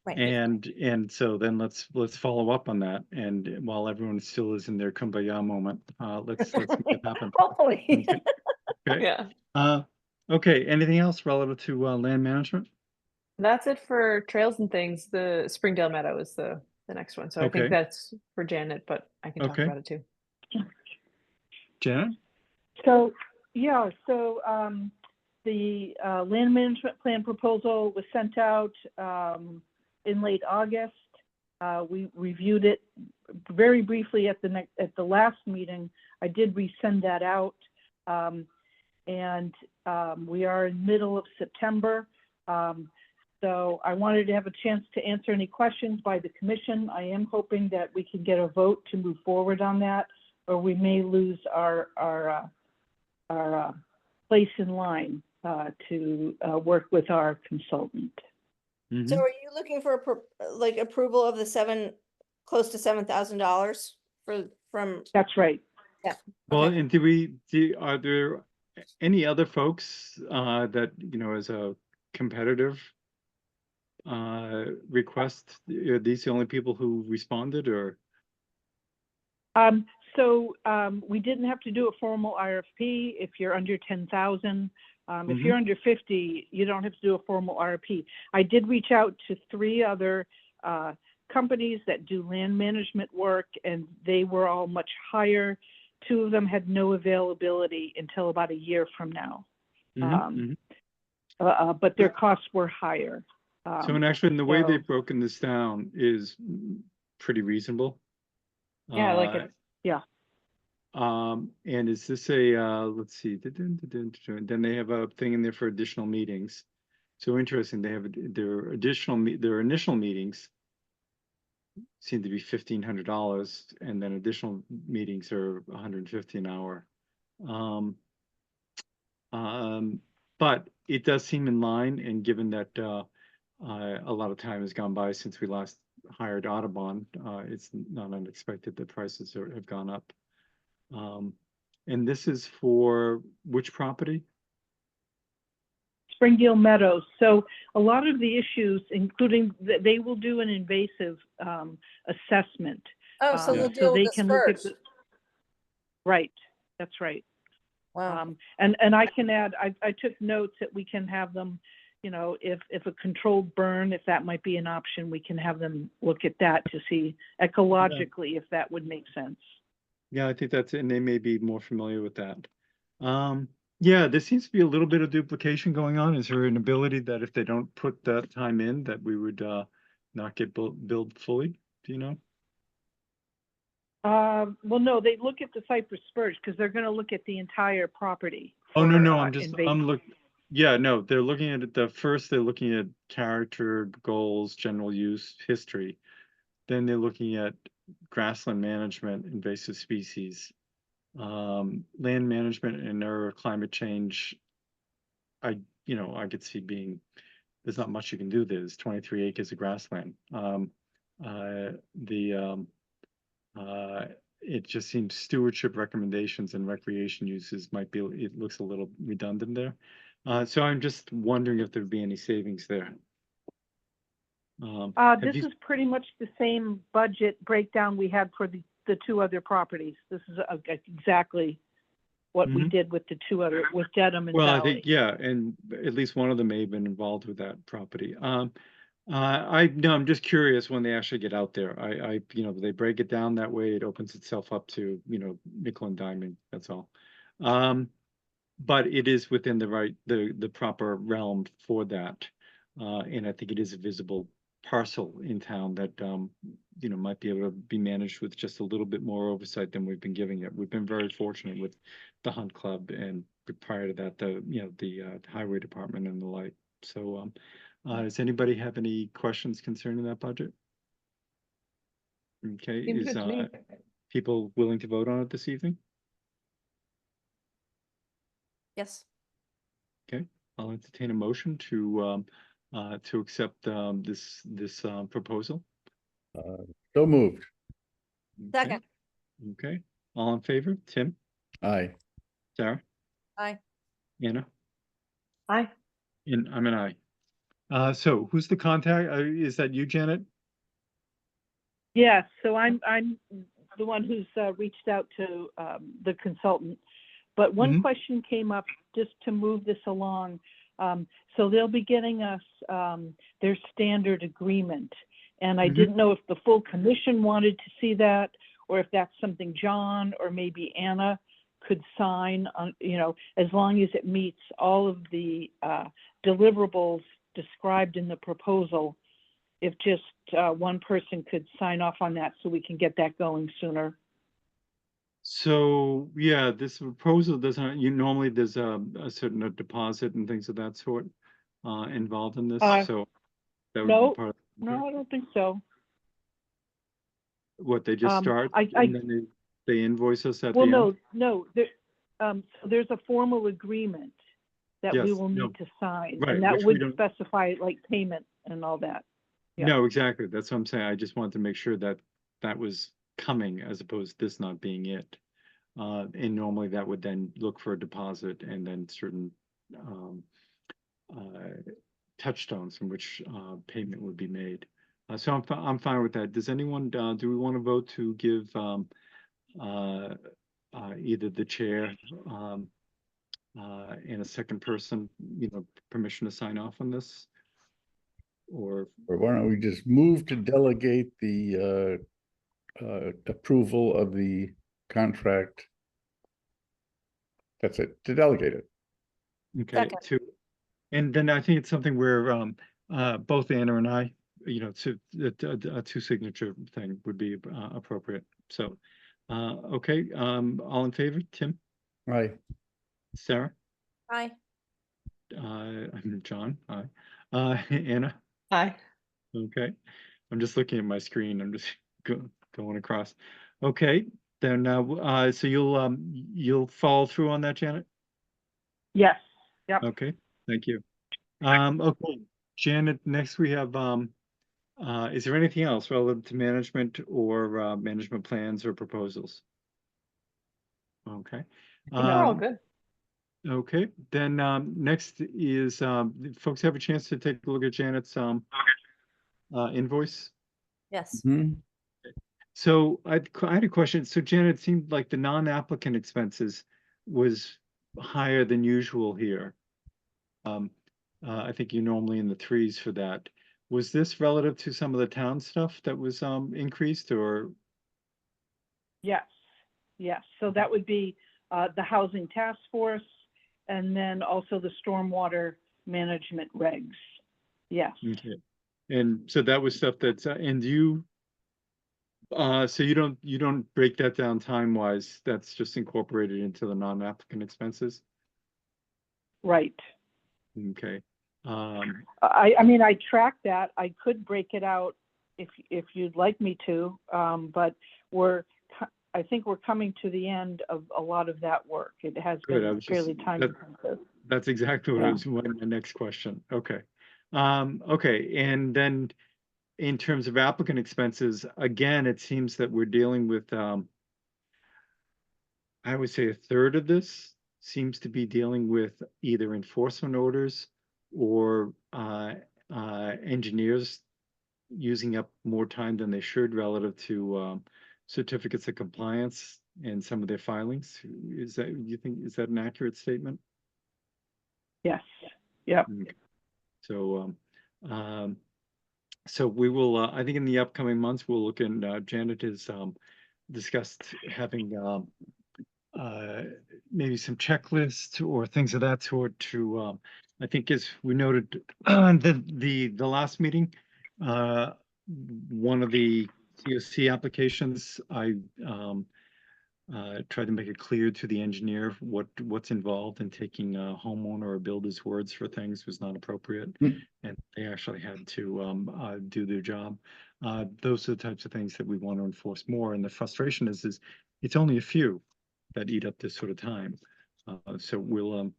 Right. And so then let's follow up on that. And while everyone still is in their kumbaya moment, let's make it happen. Hopefully. Okay. Yeah. Okay. Anything else relative to land management? That's it for trails and things. The Springdale Meadow is the next one. So I think that's for Janet, but I can talk about it too. Janet? So, the land management plan proposal was sent out in late August. We reviewed it very briefly at the last meeting. I did resend that out. And we are in middle of September. So I wanted to have a chance to answer any questions by the commission. I am hoping that we can get a vote to move forward on that, or we may lose our place in line to work with our consultant. So are you looking for approval of the close to $7,000 from? That's right. Yeah. Well, and are there any other folks that, as a competitive request, are these the only people who responded, or? So we didn't have to do a formal RFP if you're under 10,000. If you're under 50, you don't have to do a formal RFP. I did reach out to 3 other companies that do land management work, and they were all much higher. 2 of them had no availability until about a year from now. But their costs were higher. So, and actually, in the way so- they've broken this down is pretty reasonable. Yeah, I like it. Yeah. And is this a, let's see, then they have a thing in there for additional meetings. So interesting, they have their their initial meetings seem to be $1,500, and then additional meetings are $150 an hour. But it does seem in line, and given that a lot of time has gone by since we last hired Audubon, it's not unexpected that prices have gone up. And this is for which property? Springdale Meadows. So a lot of the issues, including they will do an invasive assessment. Oh, so they'll so deal they with the can look at spurs. right. That's right. Wow. And I can add, I took notes that we can have them, you know, if a controlled burn, if that might be an option, we can have them look at that to see ecologically if that would make sense. Yeah, I think that's it, and they may be more familiar with that. Yeah, there seems to be a little bit of duplication going on. Is there an ability that if they don't put that time in, that we would not get billed fully? Do you know? Well, no, they look at the cypress spurs because they're going to look at the entire property. Oh, no, for, no, invasive. I'm looking. Yeah, no, they're looking at it. They're looking at character, goals, general use, history. Then they're looking at grassland management, invasive species, land management, and or climate change. I could see being, there's not much you can do. There's 23 acres of grassland. It just seems stewardship recommendations and recreation uses might be, it looks a little redundant there. So I'm just wondering if there'd be any savings there. This is pretty much the same budget breakdown we had for the two other properties. This is exactly what we did with the two other, with Dedham and Well, Valley. I think, yeah, and at least one of them may have been involved with that property. I'm just curious when they actually get out there. They break it down that way, it opens itself up to, nickel and diamond, that's all. But it is within the proper realm for that. And I think it is a visible parcel in town that, might be able to be managed with just a little bit more oversight than we've been giving it. We've been very fortunate with the Hunt Club, and prior to that, the highway department and the like. So, does anybody have any questions concerning that budget? Okay, Seems is good to me. people willing to vote on it this evening? Yes. Okay, I'll entertain a motion to accept this proposal. So moved. Okay. Second. Okay, all in favor? Tim, Aye. Sarah, Aye. Anna, Aye. and I'm an aye. So who's the contact? Is that you, Janet? Yes, so I'm the one who's reached out to the consultant. But one question came up just to move this along. So they'll be getting us their standard agreement. And I didn't know if the full commission wanted to see that, or if that's something John or maybe Anna could sign on, as long as it meets all of the deliverables described in the proposal. If just one person could sign off on that so we can get that going sooner. So, yeah, this proposal doesn't, normally there's a certain deposit and things of that sort involved in this, so that would be part of. No, I don't think so. What, they just start and then they invoice us at the end? No. So there's a formal agreement that we Yes, will no. need to sign, Right, and that which we would don't- specify like payment and all that. Yeah. No, exactly. That's what I'm saying. I just wanted to make sure that that was coming as opposed to this not being it. And normally that would then look for a deposit and then certain touchstones from which payment would be made. So I'm fine with that. Does anyone, do we want to vote to give either the chair and a second person, permission to sign off on this? Or why don't we just move to delegate the approval of the contract? That's it, to delegate it. okay, Second. and then I think it's something where both Anna and I, you know, a two signature thing would be appropriate. So, okay, all in favor, Tim, Right. Sarah, Hi. I'm John, aye. Anna, Aye. okay. I'm just looking at my screen. I'm just going across. Okay, then, so you'll follow through on that, Janet? Yes, yep. Okay, thank you. Okay, Janet, next we have, is there anything else relative to management or, management plans or proposals? Okay. I think we're all Um, good. Okay, then, next is, folks have a chance to take a look at Janet's, invoice? Yes. Mhm. So I had a question. So Janet, it seemed like the non-applicant expenses was higher than usual here. I think you're normally in the threes for that. Was this relative to some of the town stuff that was increased, or? Yes, yes. So that would be the housing task force and then also the stormwater management regs. Yes, Okay. And so that was stuff that's, and so you don't break that down time-wise, that's just incorporated into the non-applicant expenses? right. Okay. I mean, I track that. I could break it out if you'd like me to, but I think we're coming to the end of a lot of that work. It has Good, I been was just, fairly time intensive. that's exactly what Yeah. was my next question. Okay. Okay, and then in terms of applicant expenses, again, it seems that we're dealing with, I would say a third of this seems to be dealing with either enforcement orders or engineers using up more time than they should relative to certificates of compliance and some of their filings. Is that, you think, is that an accurate statement? Yes, yep. Okay. So, so we will, I think in the upcoming months, we'll look in, Janet has discussed having maybe some checklists or things of that sort to, I think as we noted, the last meeting, one of the COC applications, I tried to make it clear to the engineer what's involved in taking a homeowner or builder's words for things was not appropriate. Mm. And they actually had to do their job. Those are the types of things that we want to enforce more. And the frustration is it's only a few that eat up this sort of time. So we'll,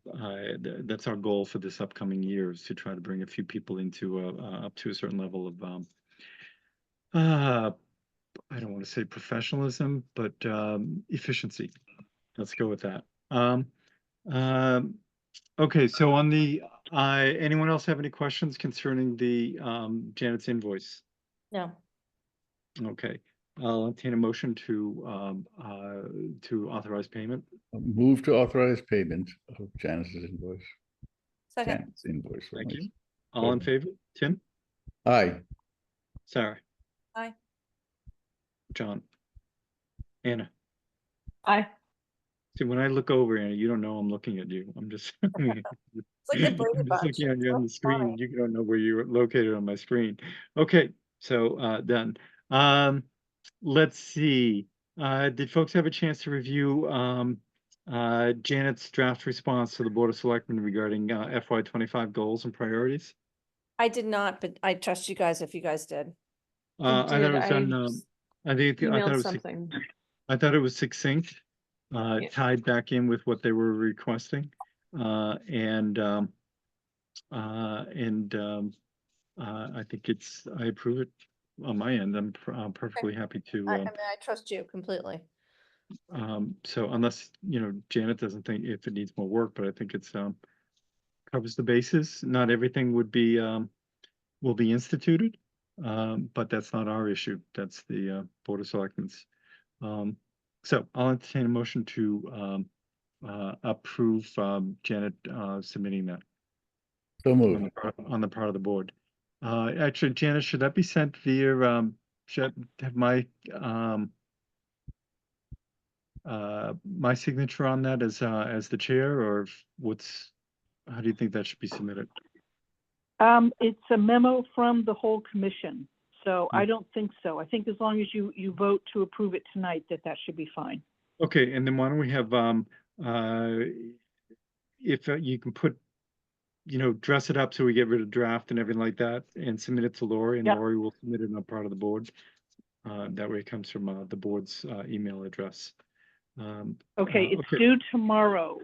that's our goal for this upcoming year, is to try to bring a few people into up to a certain level of I don't want to say professionalism, but efficiency. Let's go with that. Okay, so on the, anyone else have any questions concerning the Janet's invoice? No. Okay, I'll entertain a motion to authorize payment. Move to authorize payment of Janice's invoice. Second. Janet's invoice. Thank right. you. All in favor? Tim? Aye. Sarah? Aye. John? Anna? Aye. See, when I look over, Anna, you don't know I'm looking at you. I'm just, It's like the Brady I'm just Bunch. looking at you on the It's so funny. screen. You don't know where you're located on my screen. Okay, so done. Let's see. Did folks have a chance to review Janet's draft response to the Board of Selectmen regarding FY25 goals and priorities? I did not, but I trust you guys if you guys did. I thought it was I done. I think I thought emailed it was. something. I thought it was succinct, Yeah. tied back in with what they were requesting, and I think I approve it on my end. I'm perfectly happy to. I mean, I trust you completely. So unless, Janet doesn't think if it needs more work, but I think it's covers the bases. Not everything will be instituted, but that's not our issue. That's the Board of Selectmen's. So I'll entertain a motion to approve Janet submitting that So moved. on the part of the board. Actually, Janet, should that be sent via, should I have my signature on that as the chair, or how do you think that should be submitted? It's a memo from the whole commission, so I don't think so. I think as long as you vote to approve it tonight, that should be fine. Okay, and then why don't we have, if you can put, dress it up so we get rid of draft and everything like that and submit it to Lori, and Yep. Lori will submit it on part of the board. That way it comes from the board's email address. Okay, it's due tomorrow.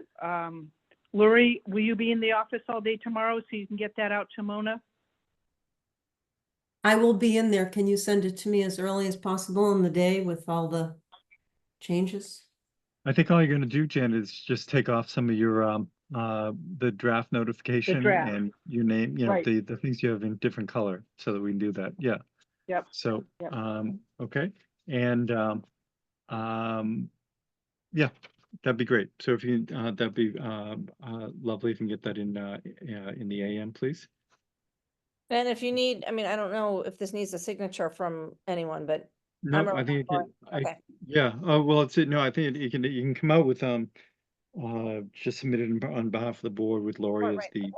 Lori, will you be in the office all day tomorrow so you can get that out to Mona? I will be in there. Can you send it to me as early as possible in the day with all the changes? I think all you're gonna do, Jen, is just take off some of your, the draft notification draft. and your name, Right. the things you have in different color so that we can do that. Yeah. Yep. So, Yep. okay. And, yeah, that'd be great. So if you, that'd be, lovely if you can get that in the AM, please. And if you need, I mean, I don't know if this needs a signature from anyone, but No, I'm I think it around can, okay. yeah, oh, well, no, I think you can come out with, just submit it on behalf of the board with Lori as right, the, okay.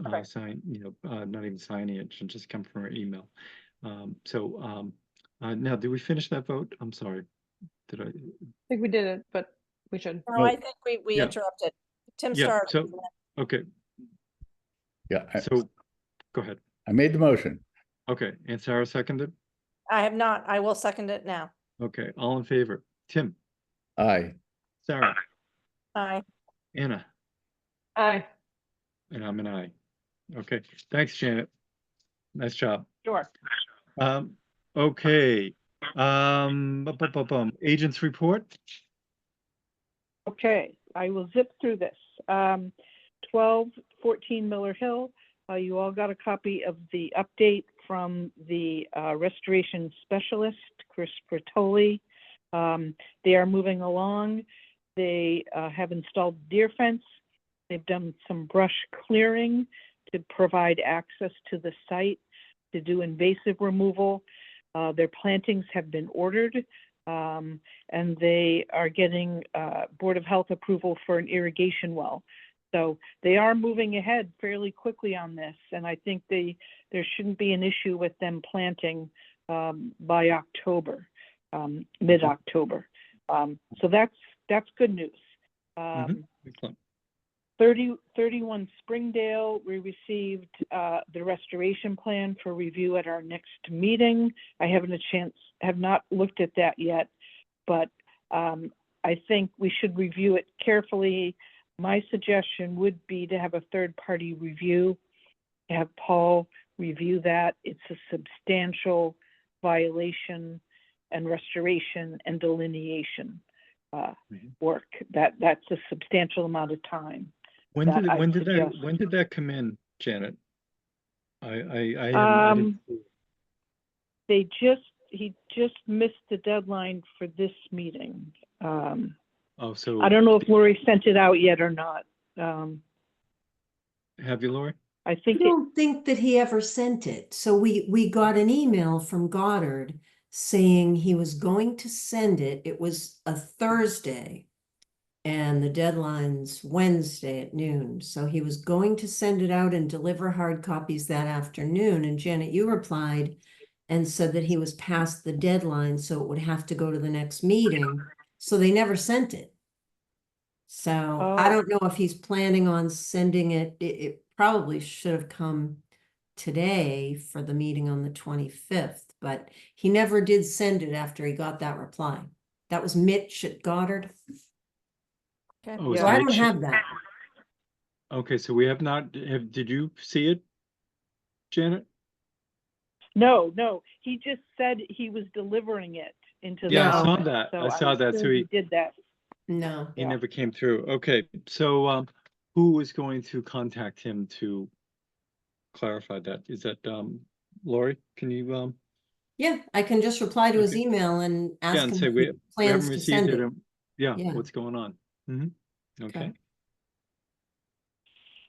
Okay. sign, not even signing it, should just come from her email. Now, did we finish that vote? I'm sorry. Did I? I think we did it, but we should. No, I think we Yeah. interrupted. Tim Yeah, started. so, okay, Yeah, so, go ahead. I made the motion. Okay, and Sarah seconded? I have not. I will second it now. Okay, all in favor? Tim, Aye. Sarah, Aye. Anna, Aye. and I'm an aye. Okay, thanks, Janet. Nice job. Sure. Okay, agents report? Okay, I will zip through this. 1214 Miller Hill. You all got a copy of the update from the restoration specialist, Chris Bertoli. They are moving along. They have installed deer fence. They've done some brush clearing to provide access to the site, to do invasive removal. Their plantings have been ordered, and they are getting Board of Health approval for an irrigation well. So they are moving ahead fairly quickly on this, and I think there shouldn't be an issue with them planting by October, mid-October. So that's good news. Excellent. 31 Springdale, we received the restoration plan for review at our next meeting. I have not looked at that yet, but I think we should review it carefully. My suggestion would be to have a third-party review, to have Paul review that. It's a substantial violation and restoration and delineation work. That's a substantial amount of time. When did that come in, Janet? I didn't see. He just missed the deadline for this meeting. So I don't know if Lori sent it out yet or not. have you, Lori? I think I don't think that he ever sent it. So we got an email from Goddard saying he was going to send it. It was a Thursday and the deadline's Wednesday at noon. So he was going to send it out and deliver hard copies that afternoon. And Janet, you replied and said that he was past the deadline, so it would have to go to the next meeting. So they never sent it. So I don't know if he's planning on sending it. It probably should have come today for the meeting on the 25th, but he never did send it after he got that reply. That was Mitch at Goddard. Okay. Oh, So I don't have that. Okay, so we have not, did you see it, Janet? no. He just said he was delivering it into the Yeah, I saw office, that. so I saw that. So assume he did that. No. He never came through. Okay, so who is going to contact him to clarify that? Is that Lori? Can you Yeah, I can just reply to his Okay. email and ask and him say if we he haven't plans to received send it? it. Yeah, Yeah. what's going on? Okay.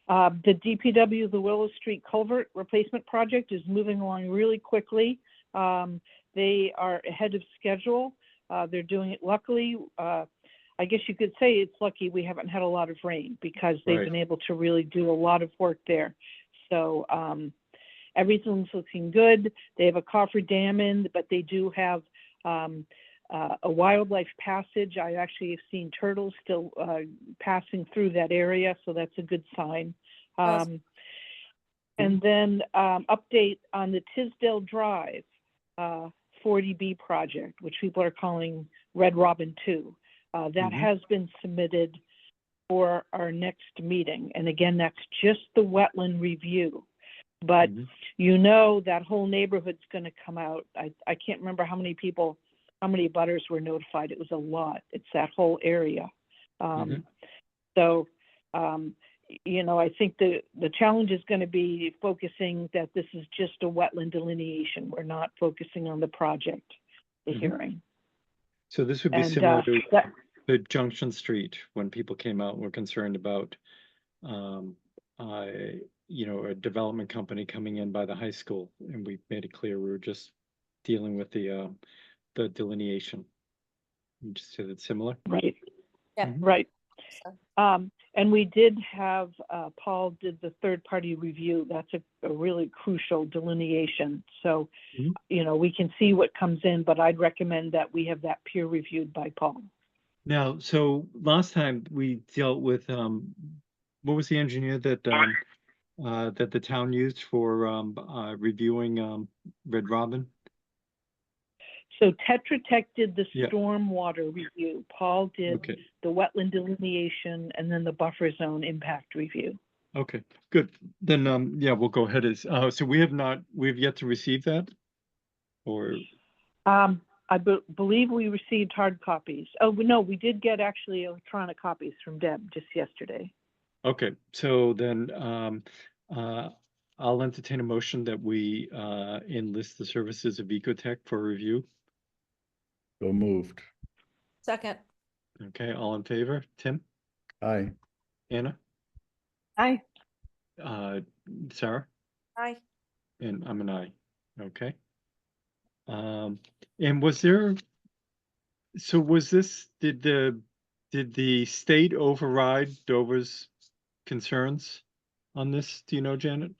The DPW, the Willow Street Culvert Replacement Project is moving along really quickly. They are ahead of schedule. They're doing it luckily. I guess you could say it's lucky we haven't had a lot of rain because they've Right. been able to really do a lot of work there. So everything's looking good. They have a coffer dam in, but they do have a wildlife passage. I actually have seen turtles still passing through that area, so that's a good sign. And then update on the Tisdale Drive 40B project, which people are calling Red Robin 2. That has been submitted for our next meeting. And again, that's just the wetland review. But you know that whole neighborhood's going to come out. I can't remember how many people, how many butters were notified. It was a lot. It's that whole area. So, you know, I think the challenge is going to be focusing that this is just a wetland delineation. We're not focusing on the project, the hearing. So this would be similar to the Junction Street, when people came out and were concerned about, you know, a development company coming in by the high school, and we made it clear we were just dealing with the delineation. You just said it's similar. Right. Yeah. Right. And we did have, Paul did the third-party review. That's a really crucial delineation. So, you know, we can see what comes in, but I'd recommend that we have that peer reviewed by Paul. Now, so last time we dealt with, what was the engineer that that the town used for reviewing Red Robin? So Tetra Tech did the Yeah. stormwater review. Paul did Okay. the wetland delineation and then the buffer zone impact review. Okay, good. Then, yeah, we'll go ahead as, so we've yet to receive that? Or, I believe we received hard copies. Oh, no, we did get actually electronic copies from Deb just yesterday. okay, so then, I'll entertain a motion that we, enlist the services of Ecotech for review. So moved. Second. Okay, all in favor? Tim? Aye. Anna? Aye. Sarah? Aye. And I'm an aye. Okay. And was there, so was this, did the state override Dover's concerns on this? Do you know, Janet?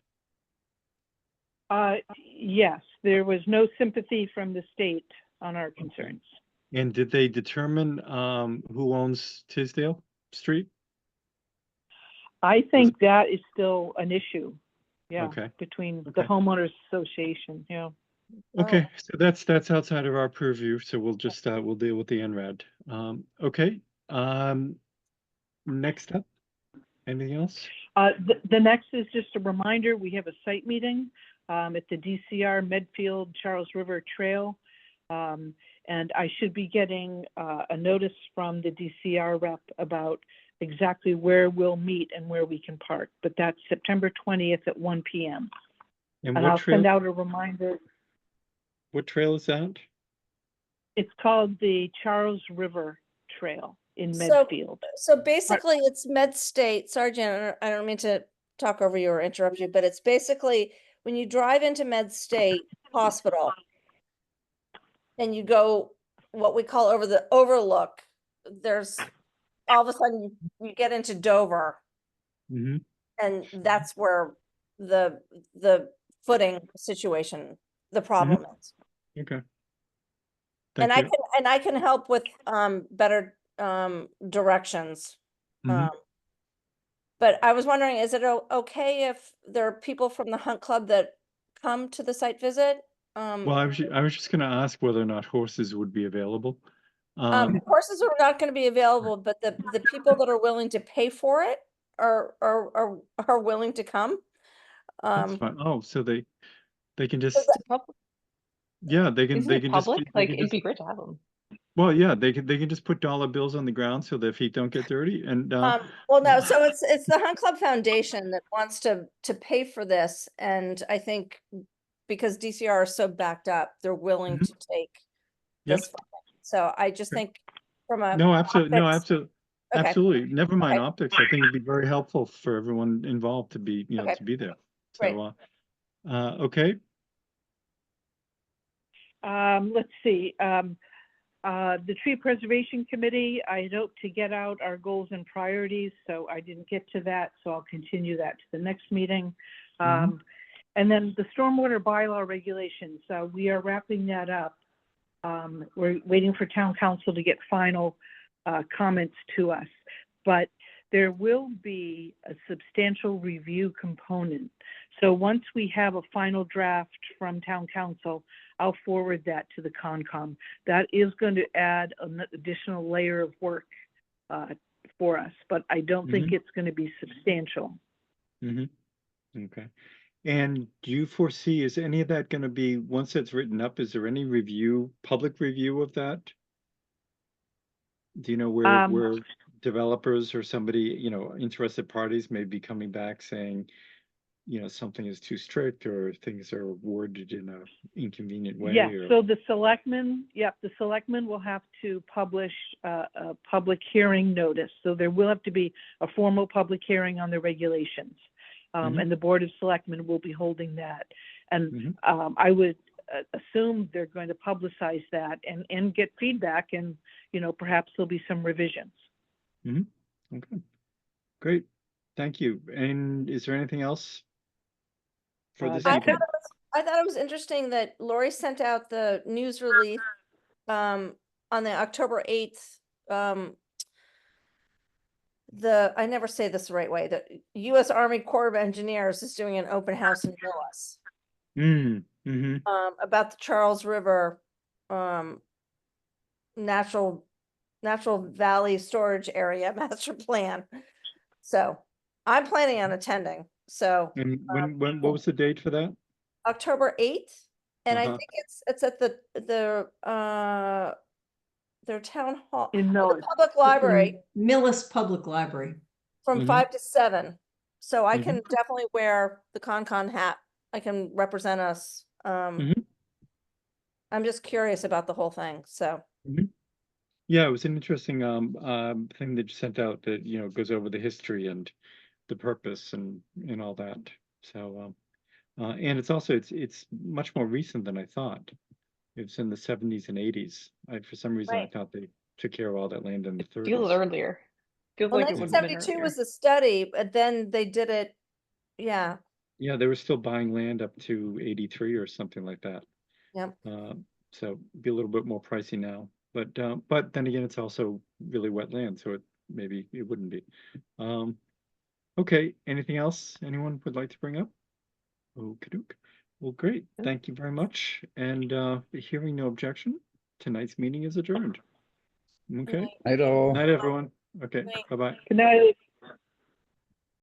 Yes, there was no sympathy from the state on our concerns. And did they determine who owns Tisdale Street? I think that is still an issue. Yeah, Okay. between the Okay. homeowners association. Yeah. Okay, so that's outside of our purview, so we'll just we'll deal with the NRAD. Okay. Next up, anything else? The next is just a reminder, we have a site meeting at the DCR Medfield Charles River Trail. And I should be getting a notice from the DCR rep about exactly where we'll meet and where we can park. But that's September 20th at 1 p.m. And And what I'll trail? send out a reminder. What trail is that? It's called the Charles River Trail in So- Medfield. So basically it's Med State, Sergeant, I don't mean to talk over you or interrupt you, but it's basically when you drive into Med State Hospital and you go what we call over the overlook, there's all of a sudden you get into Dover Mm-hmm. and that's where the footing situation, the problem is. Okay. And Thank you. I can help with better directions. Mhm. But I was wondering, is it okay if there are people from the Hunt Club that come to the site visit? Well, I was just gonna ask whether or not horses would be available. Horses are not going to be available, but the people that are willing to pay for it are willing to come. That's fine. Oh, so they can just, Is it public? yeah, they can Isn't it just, public? they Like, can it'd just, be great to have them. well, yeah, they can just put dollar bills on the ground so their feet don't get dirty and, Well, no, so it's the Hunt Club Foundation that wants to pay for this, and I think because DCR is so backed up, they're willing to take Yep. this funding. So I just Okay. think from a no, absolutely, no, optics- absolutely. Okay. Absolutely. Never mind Okay. optics. I think it'd be very helpful for everyone involved to be, Okay. to be there. Great. So, okay. Let's see. The Tree Preservation Committee, I hope to get out our goals and priorities, so I didn't get to that, so I'll continue that to the next meeting. And then the stormwater bylaw regulations, we are wrapping that up. We're waiting for town council to get final comments to us, but there will be a substantial review component. So once we have a final draft from town council, I'll forward that to the Concom. That is going to add an additional layer of work for us, but I don't think it's going to be substantial. Okay. And do you foresee, is any of that going to be, once it's written up, is there any review, public review of that? Do you know where developers or somebody, you know, interested parties may be coming back saying, you know, something is too strict or things are worded in an inconvenient way? Yeah, or... so the selectmen will have to publish a public hearing notice. So there will have to be a formal public hearing on the regulations. And the Board of Selectmen will be holding that. And I would assume they're going to publicize that and get feedback, and, you know, perhaps there'll be some revisions. Okay, great. Thank you. And is there anything else for this I evening? thought it was interesting that Lori sent out the news release on the October 8th. I never say this the right way. The U.S. Army Corps of Engineers is doing an open house in Millis about the Charles River natural valley storage area master plan. So I'm planning on attending. So And when what was the date for that? October 8th, and I think it's at their town hall In the Millis. public library Millis Public Library. from 5 to 7. So I can definitely wear the Concon hat. I can represent us. I'm just curious about the whole thing. So Yeah, it was an interesting thing that you sent out that, you know, goes over the history and the purpose and all that. So and it's also it's much more recent than I thought. It's in the 70s and 80s. For some reason I thought they took care of all that land in the 30s. Feels earlier. Feels well, like it would have been 1972 earlier. was the study, but then they did it. Yeah. Yeah, they were still buying land up to 83 or something like that. Yep. So it'd be a little bit more pricey now. But then again, it's also really wet land, so maybe it wouldn't be. Okay, anything else anyone would like to bring up? Okey-doke. Well, great. Thank you very much. And hearing no objection, tonight's meeting is adjourned. Okay. Night all. Night, everyone. Okay, bye-bye. Good night.